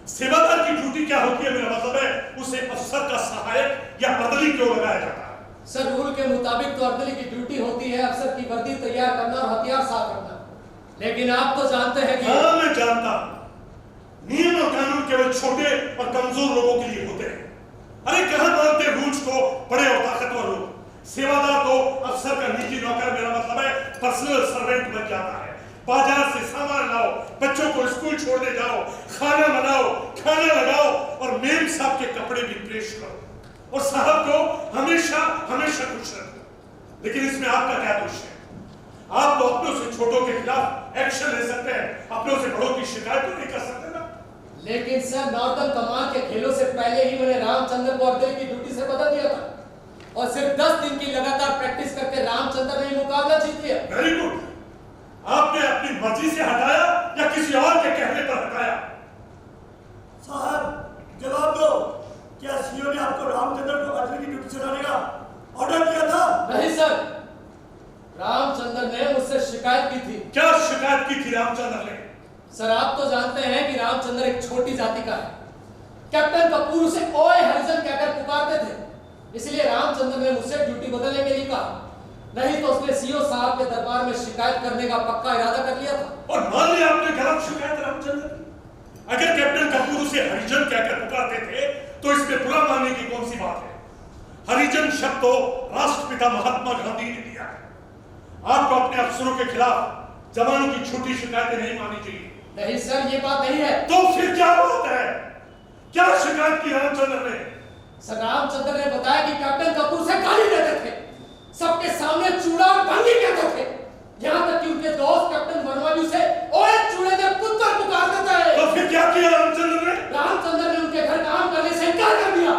Speaker 3: सेवादार की ड्यूटी क्या होती है? मेरा मतलब है उसे अफसर का सहायक या अर्दली क्यों लगाया जाता है?
Speaker 5: सर, रूल के मुताबिक तो अर्दली की ड्यूटी होती है अफसर की वर्दी तैयार करना और हथियार साफ करना, लेकिन आप तो जानते हैं कि
Speaker 3: हाँ, मैं जानता हूं। नियम और कानून केवल छोटे और कमजोर लोगों के लिए होते हैं। अरे कहां मानते रूल्स को बड़े और ताकतवर लोग? सेवादार तो अफसर का निजी नौकर, मेरा मतलब है पर्सनल सर्वेंट बन जाता है। बाजार से सामान लाओ, बच्चों को स्कूल छोड़ने जाओ, खाना बनाओ, खाना लगाओ और मेम साहब के कपड़े भी प्रेस करो और साहब को हमेशा हमेशा खुश रखो। लेकिन इसमें आपका क्या दोष है? आप तो अपनों से छोटों के खिलाफ एक्शन ले सकते हैं, अपनों से बड़ों की शिकायत तो नहीं कर सकते ना?
Speaker 5: लेकिन सर, नॉर्दर्न कमान के खेलों से पहले ही मैंने रामचंद्र को अर्दली की ड्यूटी से बदल दिया था और सिर्फ 10 दिन की लगातार प्रैक्टिस करके रामचंद्र ने मुकाबला जीत लिया।
Speaker 3: Very good. आपने अपनी मर्जी से हटाया या किसी और के कहने पर हटाया?
Speaker 1: साहब जवाब दो, क्या सीओ ने आपको रामचंद्र को अर्दली की ड्यूटी से हटाने का ऑर्डर किया था?
Speaker 5: नहीं सर, रामचंद्र ने मुझसे शिकायत की थी।
Speaker 3: क्या शिकायत की थी रामचंद्र ने?
Speaker 5: सर, आप तो जानते हैं कि रामचंद्र एक छोटी जाति का है। कैप्टन कपूर उसे ओए हरिजन कहकर पुकारते थे, इसलिए रामचंद्र ने मुझसे ड्यूटी बदलने के लिए कहा। नहीं तो उसने सीओ साहब के दरबार में शिकायत करने का पक्का इरादा कर लिया था।
Speaker 3: और मान लिया आपने गलत शिकायत रामचंद्र की। अगर कैप्टन कपूर उसे हरिजन कहकर पुकारते थे तो इसमें बुरा मानने की कौन सी बात है? हरिजन शब्द तो राष्ट्रपिता महात्मा गांधी ने दिया है। आपको अपने अफसरों के खिलाफ जवानों की छोटी शिकायतें नहीं माननी चाहिए।
Speaker 5: नहीं सर, ये बात नहीं है।
Speaker 3: तो फिर क्या बात है? क्या शिकायत की रामचंद्र ने?
Speaker 5: सर, रामचंद्र ने बताया कि कैप्टन कपूर से गाली देते थे, सबके सामने चूड़ा और बंदी कहते थे, यहाँ तक कि उनके दोस्त कैप्टन वर्मा भी उसे ओए चूड़े दे पुत्र पुकारते थे।
Speaker 3: तो फिर क्या किया रामचंद्र ने?
Speaker 5: रामचंद्र ने उनके घर काम करने से इनकार कर दिया।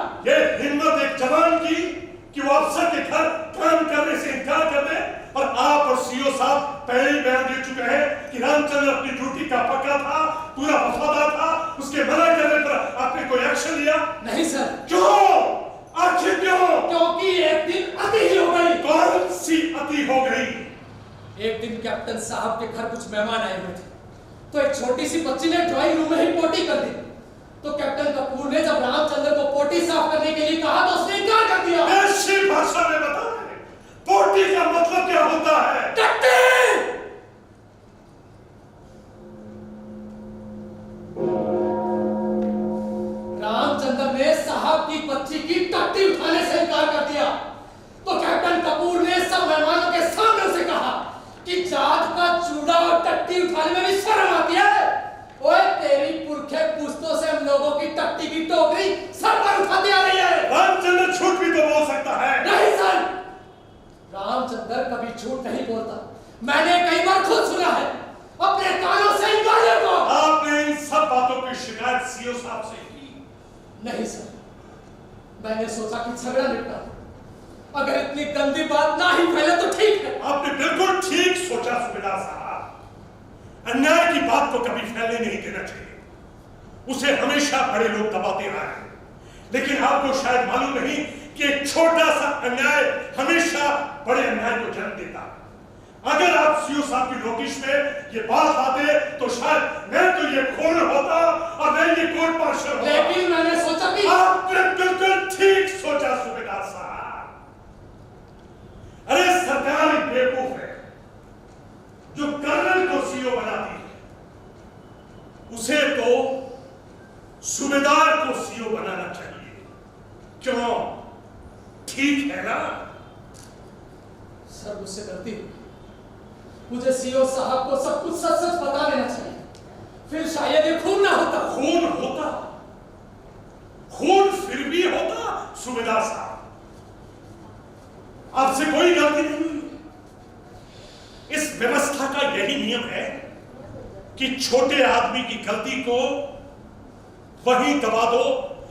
Speaker 3: सीओ साहब पहले ही बयान दे चुके हैं कि रामचंद्र अपनी ड्यूटी का पक्का था, पूरा वफादार था। उसके मना करने पर आपने कोई एक्शन लिया?
Speaker 5: नहीं सर।
Speaker 3: क्यों? आखिर क्यों?
Speaker 5: क्योंकि एक दिन अति ही हो गई।
Speaker 3: कौन सी अति हो गई?
Speaker 5: एक दिन कैप्टन साहब के घर कुछ मेहमान आए हुए थे, तो एक छोटी सी बच्ची ने ड्राइंग रूम में ही पोटी कर दी। तो कैप्टन कपूर ने जब रामचंद्र को पोटी साफ करने के लिए कहा तो उसने इनकार कर दिया।
Speaker 3: ऐसी भाषा में बता दे, पोटी का मतलब क्या होता है?
Speaker 5: टट्टी! रामचंद्र ने साहब की बच्ची की टट्टी उठाने से इनकार कर दिया। तो कैप्टन कपूर ने सब मेहमानों के सामने उसे कहा कि जात का चूड़ा और टट्टी उठाने में भी शर्म आती है। ओए तेरी पुरखे पुश्तों से हम लोगों की टट्टी की टोकरी सर पर उठाती आ रही है।
Speaker 3: रामचंद्र झूठ भी तो बोल सकता है।
Speaker 5: नहीं सर, रामचंद्र कभी झूठ नहीं बोलता। मैंने कई बार खुद सुना है अपने कानों से इन गालियों को।
Speaker 3: आपने इन सब बातों की शिकायत सीओ साहब से की?
Speaker 5: नहीं सर, मैंने सोचा कि झगड़ा निपटा, अगर इतनी गंदी बात ना ही फैले तो ठीक है।
Speaker 3: आपने बिल्कुल ठीक सोचा सुबेदार साहब। अन्याय की बात को कभी फैलने नहीं देना चाहिए, उसे हमेशा बड़े लोग दबाते रहे हैं। लेकिन आपको शायद मालूम नहीं कि एक छोटा सा अन्याय हमेशा बड़े अन्याय को जन्म देता है। अगर आप सीओ साहब की नोटिस में ये बात आते तो शायद मैं तो ये खून होता और मैं ये कोर्ट मार्शल होता।
Speaker 5: लेकिन मैंने सोचा कि
Speaker 3: आपने बिल्कुल ठीक सोचा सुबेदार साहब। अरे सरकार एक बेवकूफ है जो कर्नल को सीओ बनाती है, उसे तो सूबेदार को सीओ बनाना चाहिए। क्यों? ठीक है ना?
Speaker 5: सर मुझसे गलती हुई, मुझे सीओ साहब को सब कुछ सच सच बता देना चाहिए, फिर शायद ये खून ना होता।
Speaker 3: खून होता, खून फिर भी होता सूबेदार साहब। आपसे कोई गलती नहीं हुई। इस व्यवस्था का यही नियम है कि छोटे आदमी की गलती को वहीं दबा दो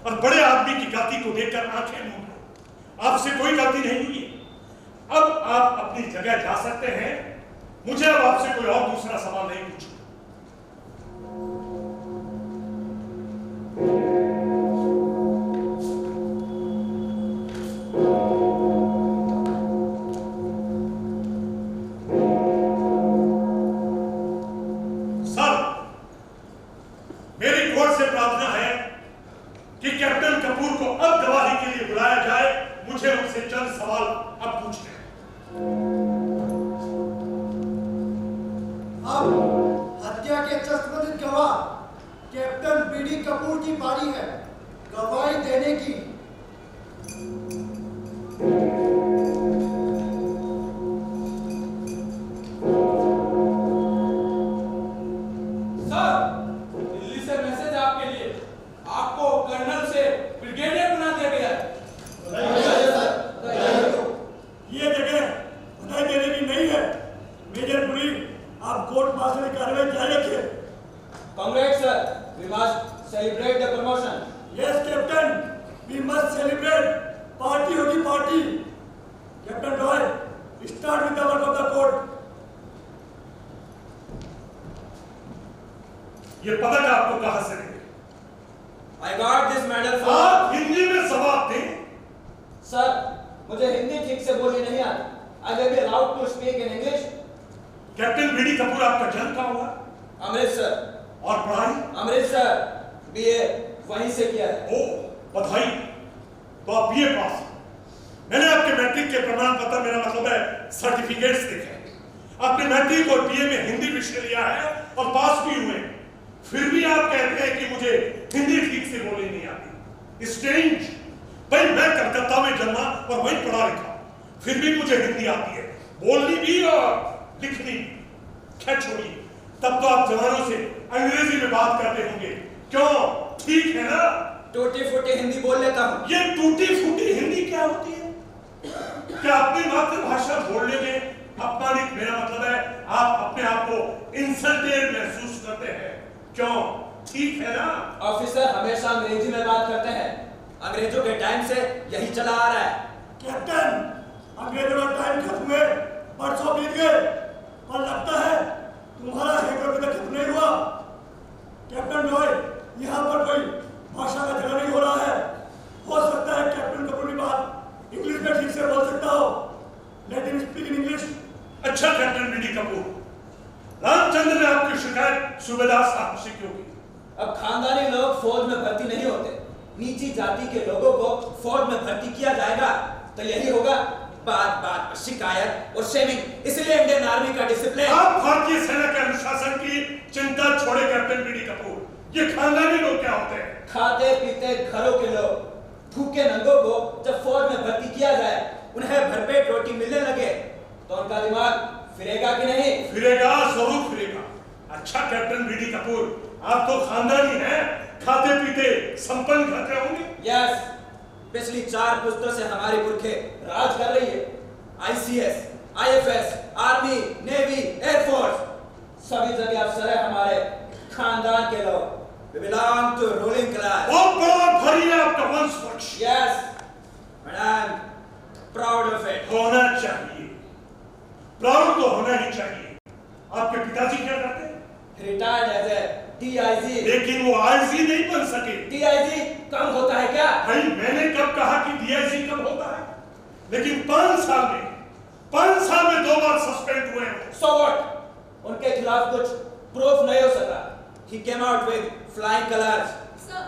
Speaker 3: और बड़े आदमी की गलती को देखकर आंखें मूंद लो। आपसे कोई गलती नहीं हुई। अब आप अपनी जगह जा सकते हैं। मुझे अब आपसे कोई और दूसरा सवाल नहीं पूछना। कैप्टन कपूर को अब गवाही के लिए बुलाया जाए। मुझे उनसे चंद सवाल अब पूछने हैं।
Speaker 4: अब हत्या के संबंधित गवाह कैप्टन बीडी कपूर की पारी है गवाही देने की।
Speaker 3: ये पदक आपको कहां से मिले?
Speaker 6: I got this medal from...
Speaker 3: आप हिंदी में जवाब दें।
Speaker 6: सर, मुझे हिंदी ठीक से बोलनी नहीं आती। I may be allowed to speak in English.
Speaker 3: Captain BD Kapoor आपका जन्म कहाँ हुआ?
Speaker 6: अमृतसर।
Speaker 3: और पढ़ाई?
Speaker 6: अमृतसर, BA वहीं से किया है।
Speaker 3: ओ, बधाई। तो आप BA पास। मैंने आपके मैट्रिक के प्रमाण पत्र, मेरा मतलब है सर्टिफिकेट्स देखे। आपने मैट्रिक और BA में हिंदी विषय लिया है और पास भी हुए। फिर भी आप कहते हैं कि मुझे हिंदी ठीक से बोलनी नहीं आती। स्ट्रेंज। भाई मैं कलकत्ता में जन्मा और वहीं पढ़ा लिखा, फिर भी मुझे हिंदी आती है, बोलनी भी और लिखनी भी। खैर छोड़िए, तब तो आप जवानों से अंग्रेजी में बात करते होंगे, क्यों? ठीक है ना?
Speaker 6: टूटी फूटी हिंदी बोल लेता हूँ।
Speaker 3: ये टूटी फूटी हिंदी क्या होती है? क्या अपनी मातृभाषा बोलने में अपमानित, मेरा मतलब है आप अपने आप को इंसल्टेड महसूस करते हैं, क्यों? ठीक है ना?
Speaker 6: ऑफिसर हमेशा अंग्रेजी में बात करते हैं, अंग्रेजों के टाइम से यही चला आ रहा है।
Speaker 1: कैप्टन, अंग्रेजों का टाइम खत्म हुए, बरसों बीत गए, और लगता है तुम्हारा हैकर अभी तक खत्म नहीं हुआ। कैप्टन रॉय, यहाँ पर कोई भाषा का झगड़ा नहीं हो रहा है। हो सकता है कैप्टन कपूर की बात इंग्लिश में ठीक से बोल सकता हो। Let him speak in English.
Speaker 3: अच्छा कैप्टन बीडी कपूर, रामचंद्र ने आपकी शिकायत सूबेदार साहब से क्यों की?
Speaker 6: अब खानदानी लोग फौज में भर्ती नहीं होते, नीची जाति के लोगों को फौज में भर्ती किया जाएगा तो यही होगा, बात बात पर शिकायत और शेमिंग। इसलिए इंडियन आर्मी का डिसिप्लिन।
Speaker 3: आप भारतीय सेना के अनुशासन की चिंता छोड़े कैप्टन बीडी कपूर। ये खानदानी लोग क्या होते हैं?
Speaker 6: खाते पीते घरों के लोग। भूखे नंगों को जब फौज में भर्ती किया जाए, उन्हें भरपेट रोटी मिलने लगे तो उनका दिमाग फिरेगा कि नहीं?
Speaker 3: फिरेगा, जरूर फिरेगा। अच्छा कैप्टन बीडी कपूर, आप तो खानदानी हैं, खाते पीते संपन्न घर के होंगे।
Speaker 6: यस, पिछली 4 पुश्तों से हमारी पुरखे राज कर रही है। ICS, IFS, army, navy, air force, सभी जगह अफसर है हमारे खानदान के लोग। We belong to ruling class.
Speaker 3: बहुत बड़ा भरी है आपका वंश वृक्ष।
Speaker 6: Yes, and I'm proud of it.
Speaker 3: होना चाहिए, प्राउड तो होना ही चाहिए। आपके पिताजी क्या करते हैं?
Speaker 6: Retired as a DIG.
Speaker 3: लेकिन वो आईजी नहीं बन सके।
Speaker 6: DIG कम होता है क्या?
Speaker 3: भाई मैंने कब कहा कि डीआईजी कम होता है? लेकिन 5 साल में 2 बार सस्पेंड हुए हैं।
Speaker 6: So what? उनके खिलाफ कुछ प्रूफ नहीं हो सका। He came out with flying colors.
Speaker 2: Sir,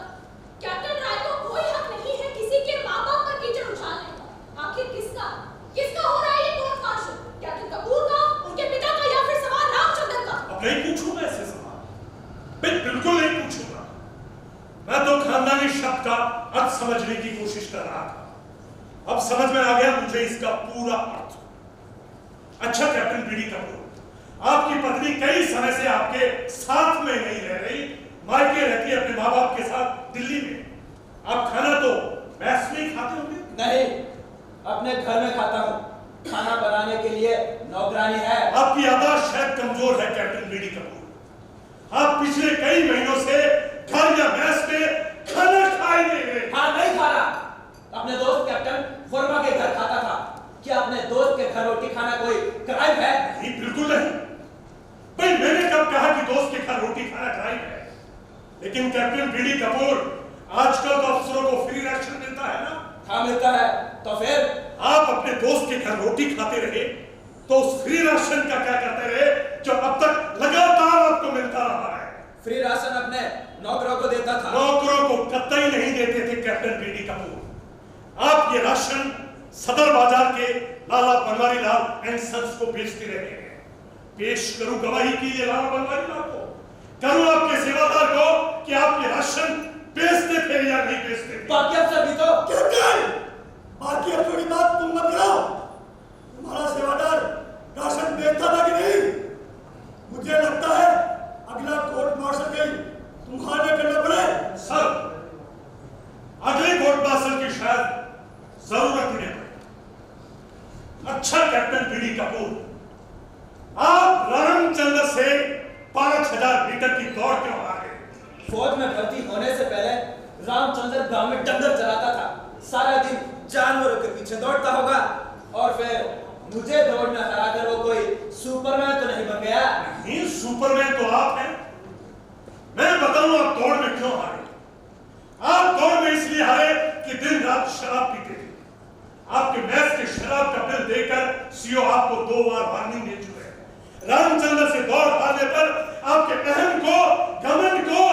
Speaker 2: captain Rai को कोई हक नहीं है किसी के माँ-बाप पर कीचड़ उछालने का। आखिर किसका हो रहा है ये कोर्ट मार्शल? कैप्टन कपूर का, उनके पिता का, या फिर सवाल रामचंद्र का?
Speaker 3: अब नहीं पूछूंगा ऐसे सवाल, मैं बिल्कुल नहीं पूछूंगा। मैं तो खानदानी शब्द का अर्थ समझने की कोशिश कर रहा था। अब समझ में आ गया मुझे इसका पूरा अर्थ। अच्छा कैप्टन बीडी कपूर, आपकी पत्नी कई समय से आपके साथ में नहीं रह रही, मायके रहती है अपने माँ बाप के साथ दिल्ली में। आप खाना तो मैस में ही खाते होंगे?
Speaker 6: नहीं, अपने घर में खाता हूँ। खाना बनाने के लिए नौकरानी है।
Speaker 3: आपकी याददाश्त शायद कमजोर है कैप्टन बीडी कपूर। आप पिछले कई महीनों से घर या मैस में खाना खाए नहीं रहे।
Speaker 6: हाँ, नहीं खा रहा। अपने दोस्त कैप्टन वर्मा के घर खाता था। क्या अपने दोस्त के घर रोटी खाना कोई क्राइम है?
Speaker 3: नहीं, बिल्कुल नहीं। भाई मैंने कब कहा कि दोस्त के घर रोटी खाना क्राइम है? लेकिन कैप्टन बीडी कपूर, आजकल तो अफसरों को फ्री राशन मिलता है ना?
Speaker 6: हाँ, मिलता है। तो फिर
Speaker 3: आप अपने दोस्त के घर रोटी खाते रहे तो उस फ्री राशन का क्या करते रहे जो अब तक लगातार आपको मिलता रहा है?
Speaker 6: फ्री राशन अपने नौकरों को देता था।
Speaker 3: नौकरों को कतई नहीं देते थे कैप्टन बीडी कपूर। आप ये राशन सदर बाजार के लाला बनवारी लाल एंड सन्स को बेचते रहे हैं। पेश करूं गवाही कीजिए लाला बनवारी लाल को, करूं आपके सेवादार को कि आप ये राशन बेचते थे या नहीं बेचते थे?
Speaker 6: बाकी अफसर भी तो।
Speaker 1: कैप्टन, बाकी अफसरों की बात तुम मत करो। तुम्हारा सेवादार राशन बेचता था कि नहीं? मुझे लगता है अगला कोर्ट मार्शल के तुम्हारे करना पड़े।
Speaker 3: सर, अगले कोर्ट मार्शल की शायद जरूरत ही नहीं पड़े। अच्छा कैप्टन बीडी कपूर, आप रामचंद्र से 5000 मीटर की दौड़ क्यों आ गए?
Speaker 6: फौज में भर्ती होने से पहले रामचंद्र गांव में डंगर चलाता था। सारा दिन जानवरों के पीछे दौड़ता होगा और फिर मुझे दौड़ में हराकर वो कोई सुपरमैन तो नहीं बन गया?
Speaker 3: नहीं, सुपरमैन तो आप हैं। मैं बताऊं आप दौड़ में क्यों हारे? आप दौड़ में इसलिए हारे कि दिन रात शराब पीते थे। आपके मैस के शराब का बिल देकर सीओ आपको 2 बार वार्निंग दे चुके हैं। रामचंद्र से दौड़ हारने पर आपके अहम को, घमंड को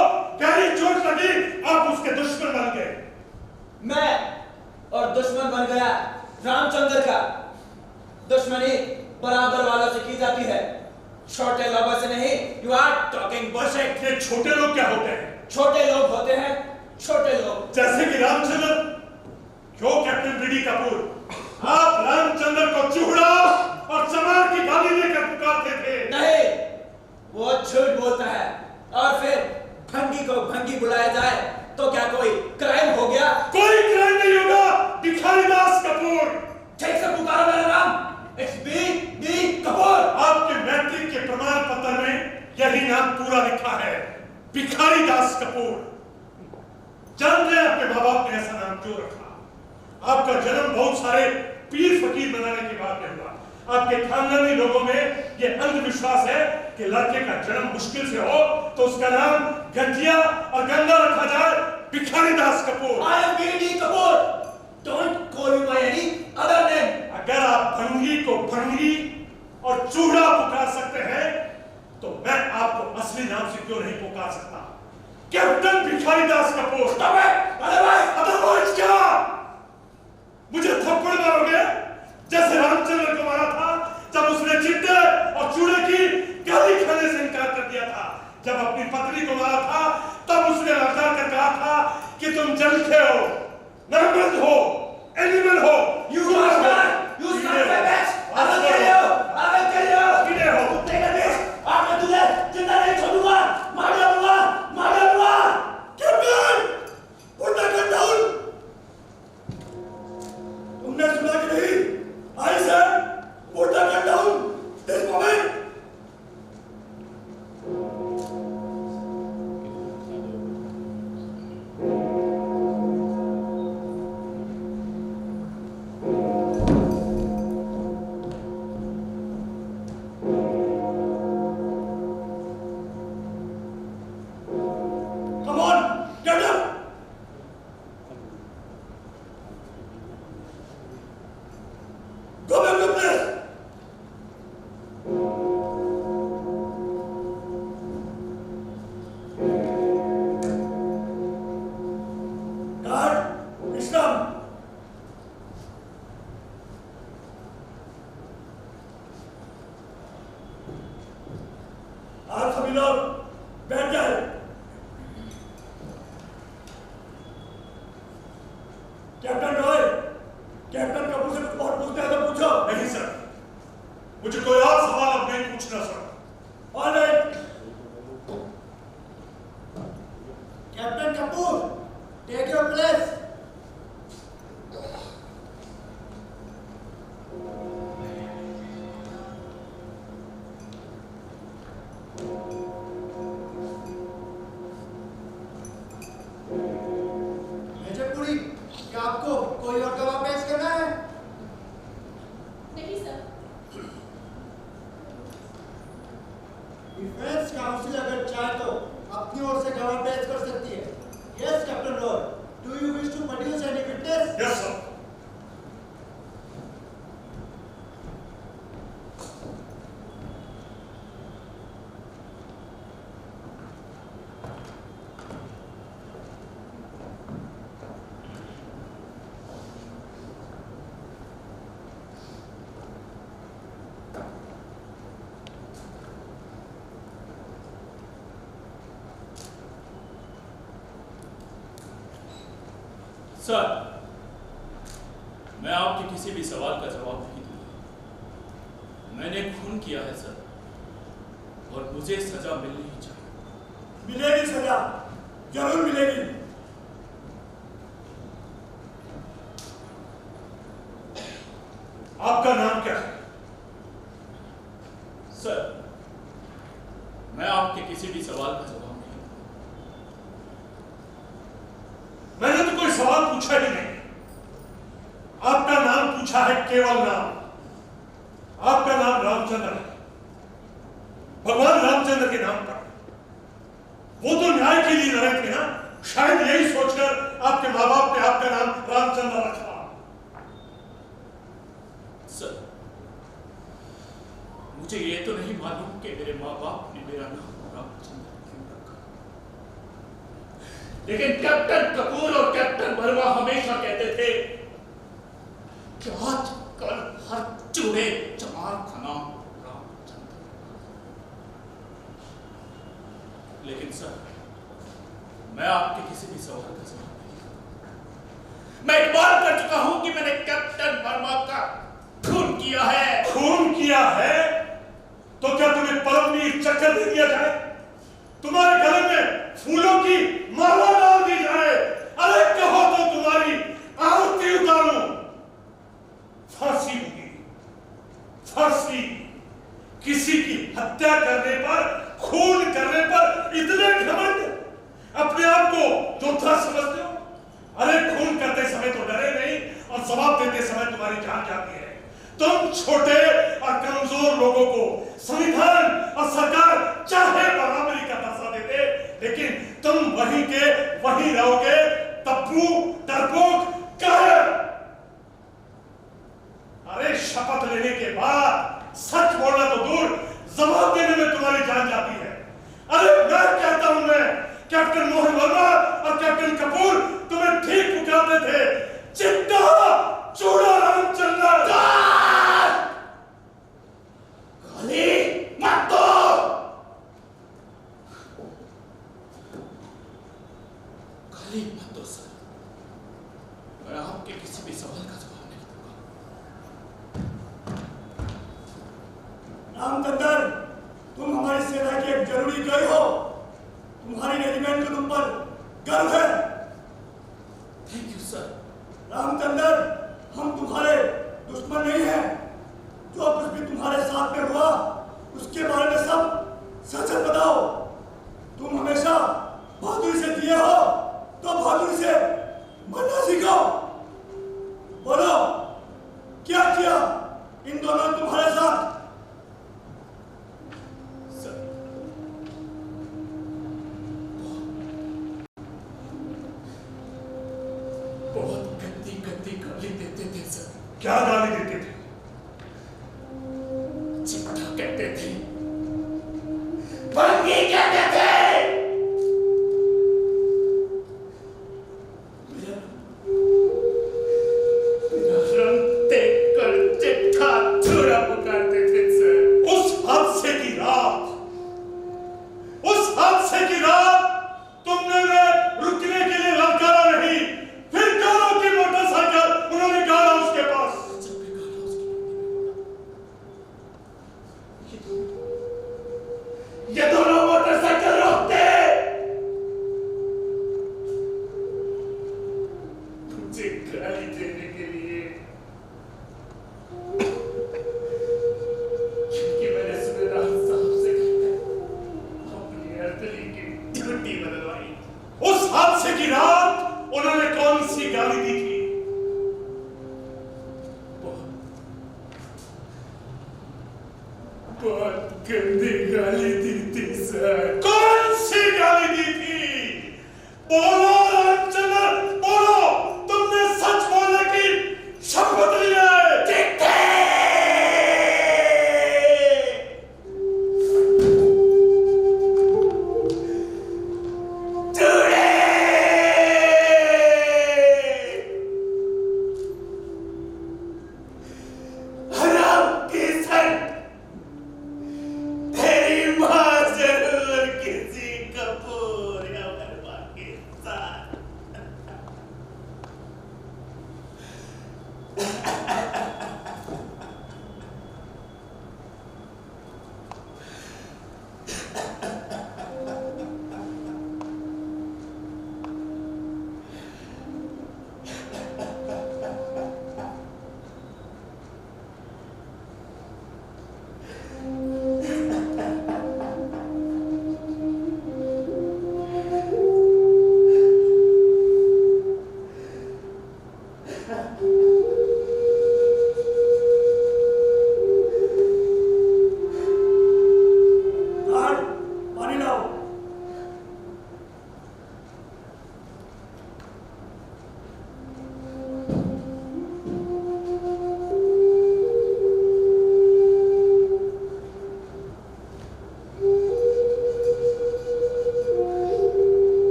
Speaker 3: गहरी चोट लगी, आप उसके दुश्मन बन गए।
Speaker 6: मैं और दुश्मन बन गया रामचंद्र का। दुश्मनी बराबर वालों से की जाती है, छोटे लोगों से नहीं। You are talking bullshit.
Speaker 3: ये छोटे लोग क्या होते हैं?
Speaker 6: छोटे लोग होते हैं छोटे लोग।
Speaker 3: जैसे कि रामचंद्र। क्यों कैप्टन बीडी कपूर, आप रामचंद्र को चूड़ा और चमार की गाली लेकर पुकारते थे?
Speaker 6: नहीं, वो झूठ बोलता है। और फिर भंगी को भंगी बुलाया जाए तो क्या कोई क्राइम हो गया?
Speaker 3: कोई क्राइम नहीं होगा भिखारी दास कपूर।
Speaker 6: ठीक से पुकारो मेरा नाम। It's B Kapoor.
Speaker 3: आपके मैट्रिक के प्रमाण पत्र में यही नाम पूरा लिखा है, भिखारी दास कपूर। जानते हैं आपके माँ बाप ने ऐसा नाम क्यों रखा? आपका जन्म बहुत सारे पीर फकीर बनाने के बाद में हुआ। आपके खानदानी लोगों में यह अंधविश्वास है कि लड़के का जन्म मुश्किल से हो तो उसका नाम गंजिया और गंगा रखा जाए, भिखारी दास Kapoor.
Speaker 1: I am Giri Kapoor. Don't call me by any other name.
Speaker 3: अगर आप भंगी को भंगी और चूड़ा पुकार सकते हैं तो मैं आपको असली नाम से क्यों नहीं पुकार सकता? कैप्टन भिखारी दास कपूर। अदरवाइज क्या? मुझे थप्पड़ मारोगे जैसे रामचंद्र को मारा था जब उसने चिट्टे और चूड़े की गाली खाने से इनकार कर दिया था। जब अपनी पत्नी को मारा था तब उसने लड़का कर कहा था कि तुम जलखे हो, नरमर्द हो, एनिमल हो।
Speaker 1: You start my match. I will kill you.
Speaker 3: कीड़े हो।
Speaker 1: कुत्ते का देश। आज मैं तुझे जिंदा नहीं छोड़ूंगा। मार डालूंगा। Captain, put the gun down. तुमने सुना कि नहीं? I said, put the gun down. This moment. Come on, get up. Go back to place. Guard, Islam. आप सभी लोग बैठ जाए। कैप्टन रॉय, कैप्टन कपूर से कुछ और पूछना है तो पूछो।
Speaker 3: नहीं सर, मुझे कोई और सवाल अब नहीं पूछना सर।
Speaker 1: All right.
Speaker 4: Captain Kapoor, take your place. Major Puri, क्या आपको कोई और गवाह पेश करना है?
Speaker 2: नहीं सर।
Speaker 4: डिफेंस काउंसिल अगर चाहे तो अपनी ओर से गवाह पेश कर सकती है। Yes captain Roy, do you wish to produce any witness?
Speaker 3: Yes sir.
Speaker 6: Sir, मैं आपके किसी भी सवाल का जवाब नहीं दूंगा। मैंने खून किया है सर, और मुझे सजा मिलनी ही चाहिए।
Speaker 1: मिलेगी सजा, जरूर मिलेगी।
Speaker 3: आपका नाम क्या है?
Speaker 6: सर, मैं आपके किसी भी सवाल का जवाब नहीं दूंगा।
Speaker 3: मैंने तो कोई सवाल पूछा ही नहीं। आपका नाम पूछा है, केवल नाम। आपका नाम रामचंद्र है, भगवान रामचंद्र के नाम पर। वो तो न्याय के लिए लड़े थे ना, शायद यही सोचकर आपके माँ बाप ने आपका नाम रामचंद्र रखा।
Speaker 6: सर, मुझे ये तो नहीं मालूम कि मेरे माँ बाप ने मेरा नाम रामचंद्र क्यों रखा, लेकिन कैप्टन कपूर और कैप्टन वर्मा हमेशा कहते थे कि आज कल हर चूहे चमार का नाम रामचंद्र। लेकिन सर, मैं आपके किसी भी सवाल का जवाब नहीं दूंगा। मैं इकबाल कर चुका हूं कि मैंने कैप्टन वर्मा का खून किया है।
Speaker 3: खून किया है तो क्या तुम्हें परमवीर चक्कर दे दिया जाए? तुम्हारे गले में फूलों की माला डाल दी जाए? अरे कहो तो तुम्हारी आरती उतारूं? फांसी होगी, फांसी। किसी की हत्या करने पर, खून करने पर इतने घमंड, अपने आप को योद्धा समझते हो? अरे खून करते समय तो डरे नहीं, और जवाब देते समय तुम्हारी जान जाती है। तुम छोटे लोगों को संविधान और सरकार चाहे बराबरी का दर्जा देते, लेकिन तुम वहीं के वहीं रहोगे, तब्बू, डरपोक, कायर। अरे शपथ लेने के बाद सच बोलना तो दूर, जवाब देने में तुम्हारी जान जाती है। अरे मैं कहता हूं, मैं कैप्टन मोहन वर्मा और कैप्टन कपूर तुम्हें ठीक पुकारते थे। चिट्टा चूड़ा रामचंद्र,
Speaker 1: खाली मत दो।
Speaker 5: खाली मत दो सर, मैं आपके किसी भी सवाल का जवाब नहीं दूंगा।
Speaker 1: रामचंद्र, तुम हमारी सेना के एक जरूरी गए हो। तुम्हारी रेजिमेंट को तुम पर गर्व है।
Speaker 5: Thank you sir.
Speaker 1: रामचंद्र, हम तुम्हारे दुश्मन नहीं हैं। जो कुछ भी तुम्हारे साथ में हुआ उसके बारे में सब सच बताओ। तुम हमेशा बहादुरी से जिए हो तो बहादुरी से मरना सीखो। बोलो, क्या किया इन दोनों ने तुम्हारे साथ?
Speaker 5: बहुत गंदी गंदी गाली देते थे सर।
Speaker 3: क्या गाली देते थे?
Speaker 5: चिट्टा कहते थे, बंगी कहते थे। मेरा रंग देखकर चिट्टा चूड़ा पुकारते थे सर।
Speaker 3: उस हादसे की रात, उस हादसे की रात तुमने रुकने के लिए ललकारा नहीं, फिर कारों की मोटरसाइकिल उन्होंने गाड़ा उसके पास।
Speaker 5: जब भी गाड़ा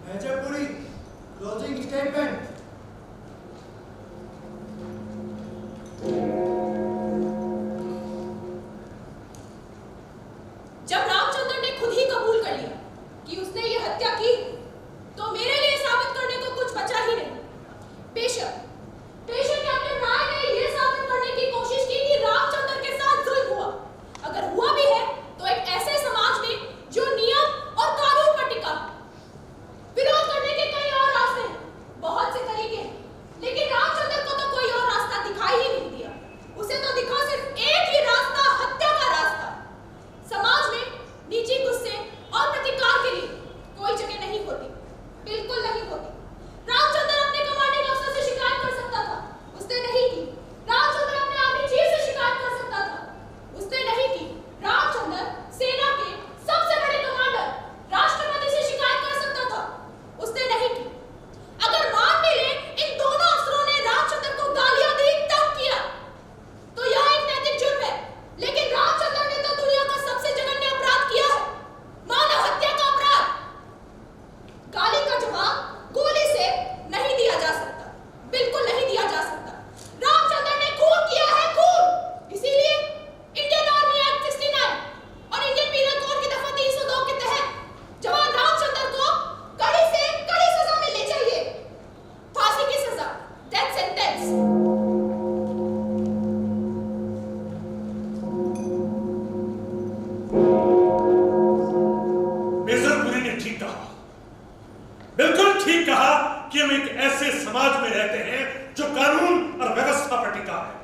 Speaker 4: मेजर पुरी, क्लोजिंग स्टेटमेंट।
Speaker 2: जब रामचंद्र ने खुद ही कबूल कर लिया कि उसने ये हत्या की, तो मेरे लिए साबित करने को कुछ बचा ही नहीं। बेशक कैप्टन राय ने ये साबित करने की कोशिश की कि रामचंद्र के साथ जुल्म हुआ। अगर हुआ भी है तो एक ऐसे समाज में जो नियम और कानून पर टिका। विरोध करने के कई और रास्ते हैं, बहुत से तरीके हैं, लेकिन रामचंद्र को तो कोई और रास्ता दिखाई ही नहीं दिया। उसे तो दिखा सिर्फ एक ही रास्ता, हत्या का रास्ता। समाज में निजी गुस्से और प्रतिकार के लिए कोई जगह नहीं होती, बिल्कुल नहीं होती। रामचंद्र अपने कमांडिंग अफसर से शिकायत कर सकता था, उसने नहीं की। रामचंद्र अपने आर्मी चीफ से शिकायत कर सकता था, उसने नहीं की। रामचंद्र सेना के सबसे बड़े कमांडर राष्ट्रपति से शिकायत कर सकता था, उसने नहीं की। अगर मान भी ले इन दोनों अफसरों ने रामचंद्र को गालियां दी, तंग किया, तो यह एक नैतिक जुर्म है। लेकिन रामचंद्र ने तो दुनिया का सबसे जघन्य अपराध किया है, मानव हत्या का अपराध। गाली का जवाब गोली से नहीं दिया जा सकता, बिल्कुल नहीं दिया जा सकता। रामचंद्र ने खून किया है, खून। इसीलिए इंडियन आर्मी एक्ट 69 और इंडियन पीनल कोड की दफा 302 के तहत जवान रामचंद्र को कड़ी से कड़ी सजा मिलनी चाहिए, फांसी की सजा, डेथ सेंटेंस।
Speaker 3: मेजर पुरी ने ठीक कहा, बिल्कुल ठीक कहा कि हम एक ऐसे समाज में रहते हैं जो कानून और व्यवस्था पर टिका है।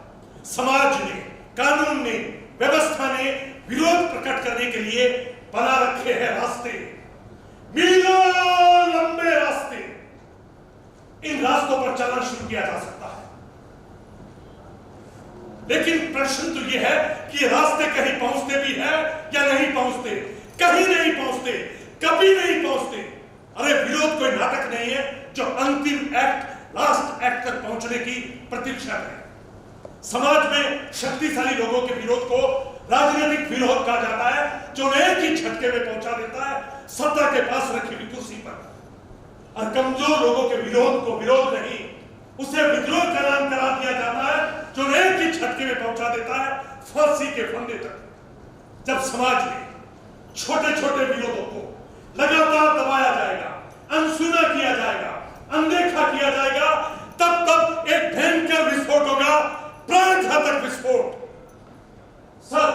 Speaker 3: समाज ने, कानून ने, व्यवस्था ने विरोध प्रकट करने के लिए बना रखे हैं रास्ते, मीलों लंबे रास्ते। इन रास्तों पर चलना शुरू किया जा सकता है, लेकिन प्रश्न तो यह है कि ये रास्ते कहीं पहुंचते भी हैं या नहीं पहुंचते। कहीं नहीं पहुंचते, कभी नहीं पहुंचते। अरे विरोध कोई नाटक नहीं है जो अंतिम एक्ट, लास्ट एक्ट तक पहुंचने की प्रतीक्षा करे। समाज में शक्तिशाली लोगों के विरोध को राजनीतिक विरोध कहा जाता है, जो एक ही झटके में पहुंचा देता है सत्ता के पास रखी हुई कुर्सी पर। और कमजोर लोगों के विरोध को विरोध नहीं, उसे विद्रोह का नाम करा दिया जाता है, जो एक ही झटके में पहुंचा देता है फांसी के फंदे तक। जब समाज में छोटे छोटे विरोधों को लगातार दबाया जाएगा, अनसुना किया जाएगा, अनदेखा किया जाएगा, तब तब एक भयंकर विस्फोट होगा, प्राणघातक विस्फोट। सर,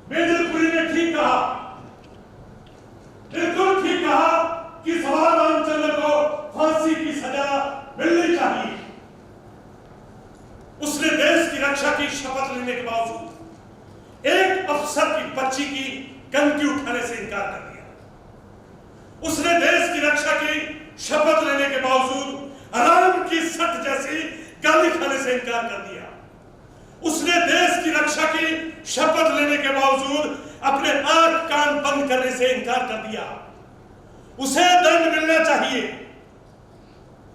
Speaker 3: मेजर पुरी ने ठीक कहा, बिल्कुल ठीक कहा कि सवाल रामचंद्र को फांसी की सजा मिलनी चाहिए। उसने देश की रक्षा की शपथ लेने के बावजूद एक अफसर की बच्ची की कंकी उठाने से इनकार कर दिया। उसने देश की रक्षा की शपथ लेने के बावजूद आराम की सट जैसी गाली खाने से इनकार कर दिया। उसने देश की रक्षा की शपथ लेने के बावजूद अपने आंख कान बंद करने से इनकार कर दिया। उसे दंड मिलना चाहिए।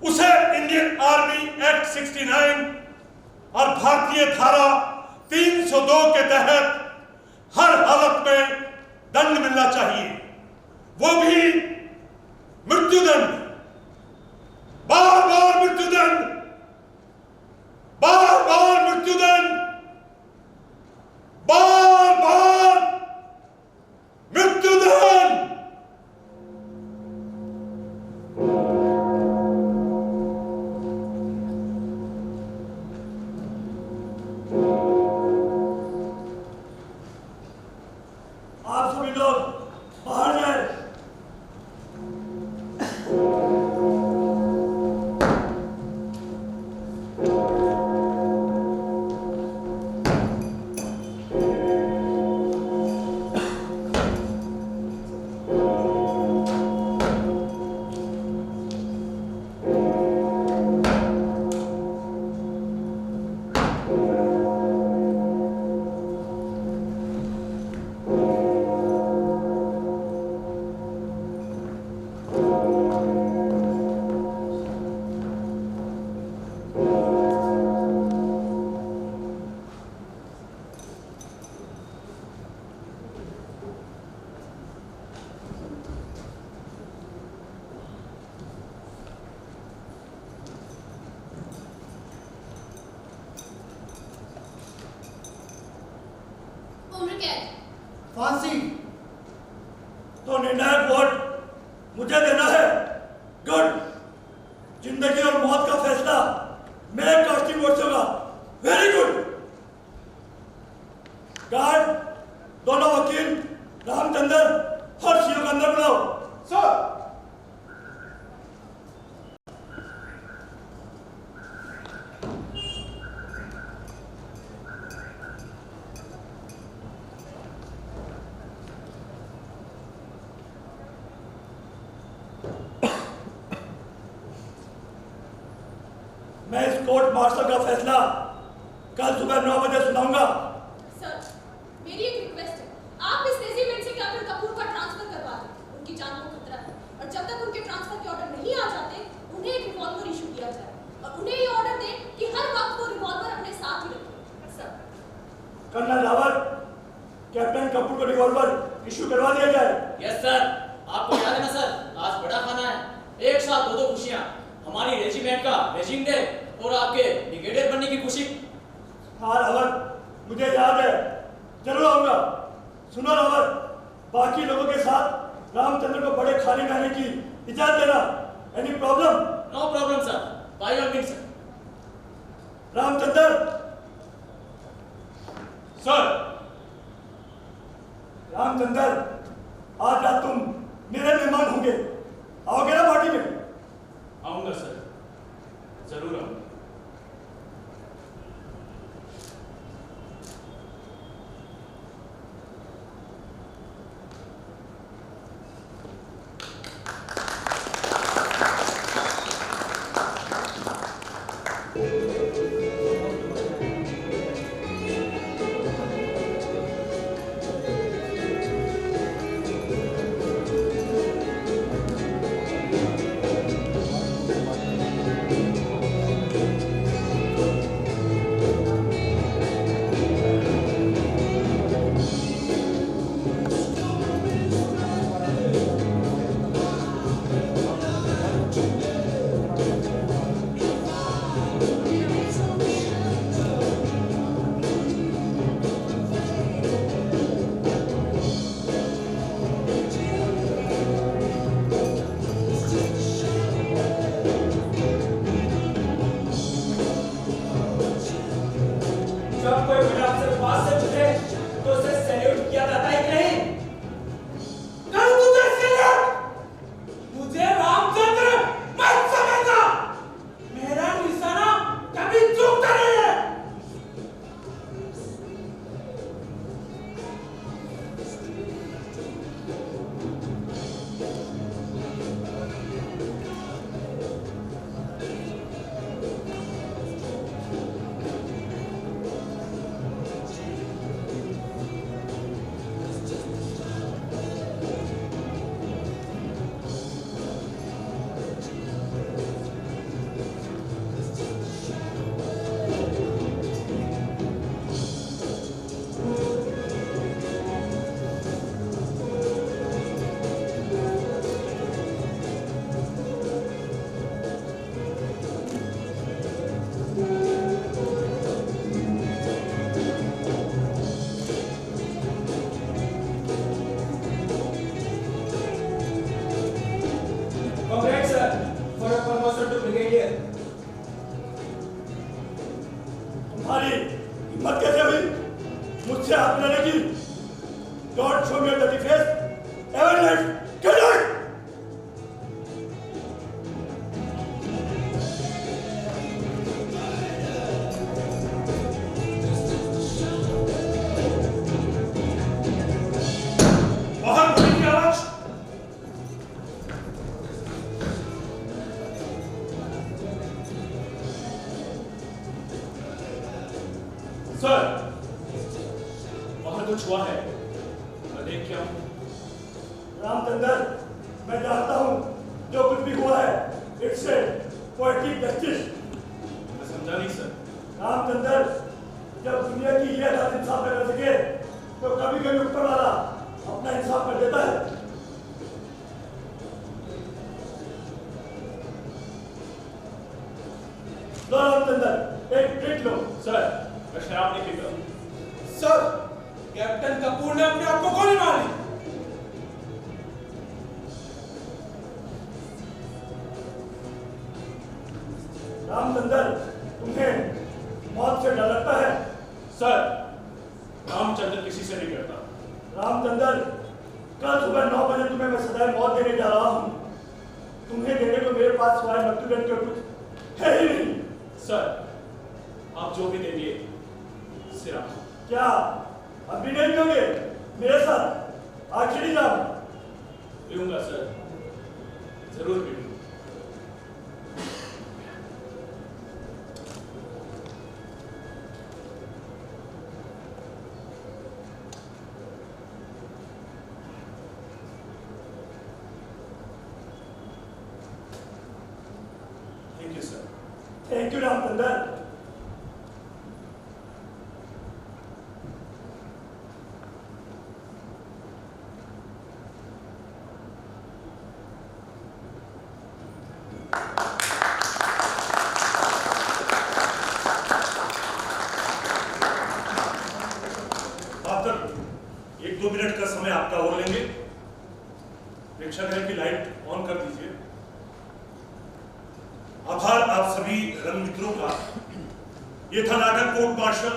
Speaker 3: उसे इंडियन आर्मी एक्ट 69 और भारतीय धारा 302 के तहत हर हालत में दंड मिलना चाहिए, वो भी मृत्युदंड। बार बार मृत्युदंड, बार बार मृत्युदंड, बार बार मृत्युदंड।
Speaker 1: आप सभी लोग बाहर जाए।
Speaker 4: फांसी।
Speaker 1: तो निर्णायक वोट मुझे देना है। गुड। जिंदगी और मौत का फैसला मेरे कास्टिंग वोट से होगा। Very good. गार्ड, दोनों वकील रामचंद्र और सीओ को अंदर बुलाओ।
Speaker 7: सर।
Speaker 1: मैं इस कोर्ट मार्शल का फैसला कल सुबह 9 बजे सुनाऊंगा।
Speaker 2: सर, मेरी एक रिक्वेस्ट है, आप इस रेजिमेंट से कैप्टन कपूर का ट्रांसफर करवा दें। उनकी जान को खतरा है और जब तक उनके ट्रांसफर के ऑर्डर नहीं आ जाते, उन्हें एक रिवॉल्वर इशू किया जाए और उन्हें ये ऑर्डर दें कि हर वक्त वो रिवॉल्वर अपने साथ ही रखें। Sir.
Speaker 1: Colonel Rawat, captain Kapoor को रिवॉल्वर इशू करवा दिया जाए।
Speaker 6: Yes sir. आपको याद है ना सर, आज बड़ा खाना है, एक साथ दो खुशियां, हमारी रेजिमेंट का रेजिंग डे और आपके ब्रिगेडियर बनने की खुशी।
Speaker 1: हाँ रावत, मुझे याद है, जरूर आऊंगा। सुनो रावत, बाकी लोगों के साथ रामचंद्र को बड़े खाने खाने की इजाजत देना। Any problem?
Speaker 6: No problem sir, by all means sir.
Speaker 1: Ramchandra.
Speaker 3: Sir.
Speaker 1: Ramchandra, आज रात तुम मेरे मेहमान होंगे, आओगे ना पार्टी में?
Speaker 3: आऊंगा सर, जरूर आऊंगा।
Speaker 1: तुम्हारी हिम्मत कैसे हुई मुझसे हाथ मिलाने की? Don't show me your dirty face. Ever let get out.
Speaker 3: बाहर गोली की आवाज। सर, बाहर कुछ हुआ है, मैं देख के आऊं।
Speaker 1: रामचंद्र, मैं जानता हूँ जो कुछ भी हुआ है इट्स ए पोएटिक जस्टिस।
Speaker 3: मैं समझा नहीं सर।
Speaker 1: रामचंद्र, जब दुनिया की ये हालत इंसाफ न कर सके तो कभी कभी ऊपर वाला अपना इंसाफ कर देता है। लो रामचंद्र, एक ड्रिंक लो।
Speaker 3: सर, मैं शराब नहीं पीता।
Speaker 7: सर,
Speaker 8: कैप्टन कपूर ने अपने आप को गोली मारी।
Speaker 1: रामचंद्र, तुम्हें मौत से डर लगता है?
Speaker 3: सर, रामचंद्र किसी से नहीं डरता।
Speaker 1: रामचंद्र, कल सुबह 9 बजे तुम्हें मैं सदैव मौत देने जा रहा हूँ। तुम्हें देने को मेरे पास सिवाय मृत्युदंड के कुछ है ही नहीं।
Speaker 3: सर, आप जो भी देंगे सिरा।
Speaker 1: क्या अब भी नहीं दोगे मेरे साथ आखिरी जाम?
Speaker 3: लूंगा सर, जरूर भी। Thank you sir.
Speaker 1: Thank you Ramchandra.
Speaker 3: एक 2 मिनट का समय आपका और लेंगे। प्रेक्षागृह की लाइट ऑन कर दीजिए। आभार आप सभी रंग मित्रों का। ये था नाटक कोर्ट मार्शल।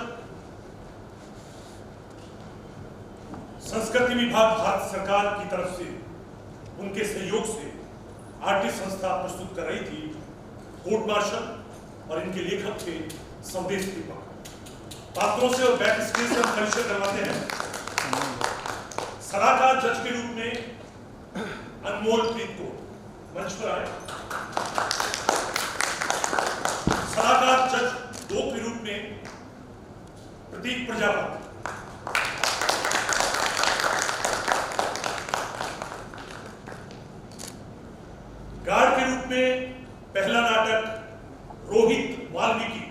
Speaker 3: संस्कृति विभाग भारत सरकार की तरफ से उनके सहयोग से आर्टिस्ट संस्था प्रस्तुत कर रही थी कोर्ट मार्शल और इनके लेखक थे संदेश दीपक। पात्रों से और बैक स्टेज से हम परिचय करवाते हैं। सलाहकार जज के रूप में अनमोल प्रीत को मंच पर आए। सलाहकार जज 2 के रूप में प्रतीक प्रजापति। गार्ड के रूप में पहला नाटक रोहित वाल्मीकि।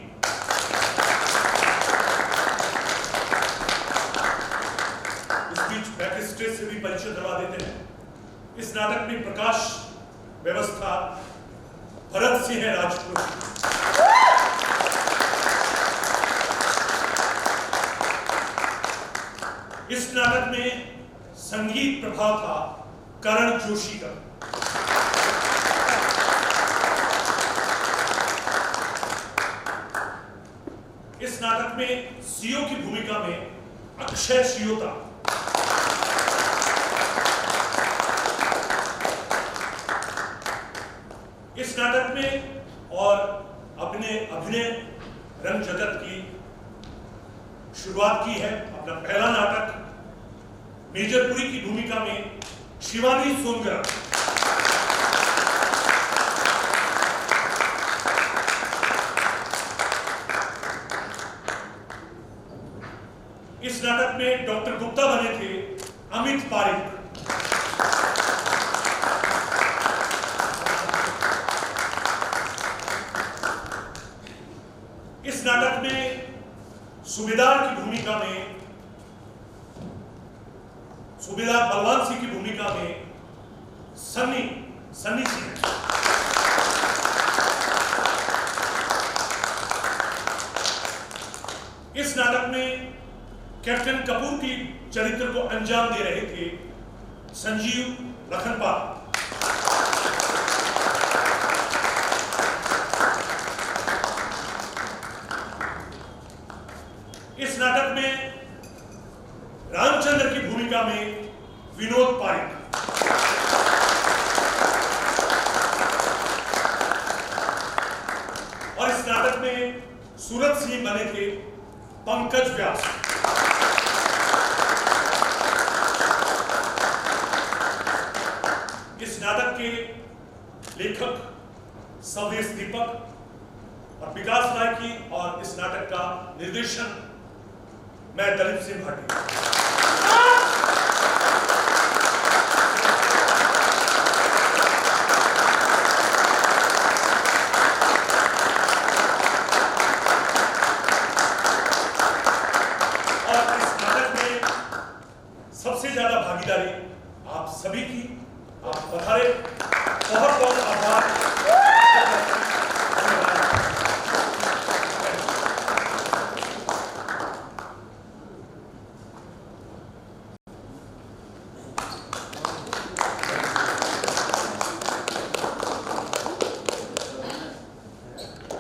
Speaker 3: बैक स्टेज से भी परिचय करवा देते हैं। इस नाटक में प्रकाश व्यवस्था भरत सिंह राजपूत। इस नाटक में संगीत प्रभाव था करण जोशी का। इस नाटक में सीओ की भूमिका में अक्षय सियोता। इस नाटक में और अपने अभिनय रंग जगत की शुरुआत की है अपना पहला नाटक मेजरपुरी की भूमिका में शिवानी सोनगर। इस नाटक में डॉक्टर गुप्ता बने थे अमित पारिक। इस नाटक में सूबेदार की भूमिका में सूबेदार बलवान सिंह की भूमिका में सन्नी सिंह। इस नाटक में कैप्टन कपूर की चरित्र को अंजाम दे रहे थे संजीव लखनपाल। इस नाटक में रामचंद्र की भूमिका में विनोद पारिक। और इस नाटक में सूरत सिंह बने थे पंकज व्यास। इस नाटक के लेखक संदेश दीपक और विकास राय की और इस नाटक का निर्देशन मैं दलीप सिंह भाटी। और इस नाटक में सबसे ज्यादा भागीदारी आप सभी की। आप पधारे, बहुत बहुत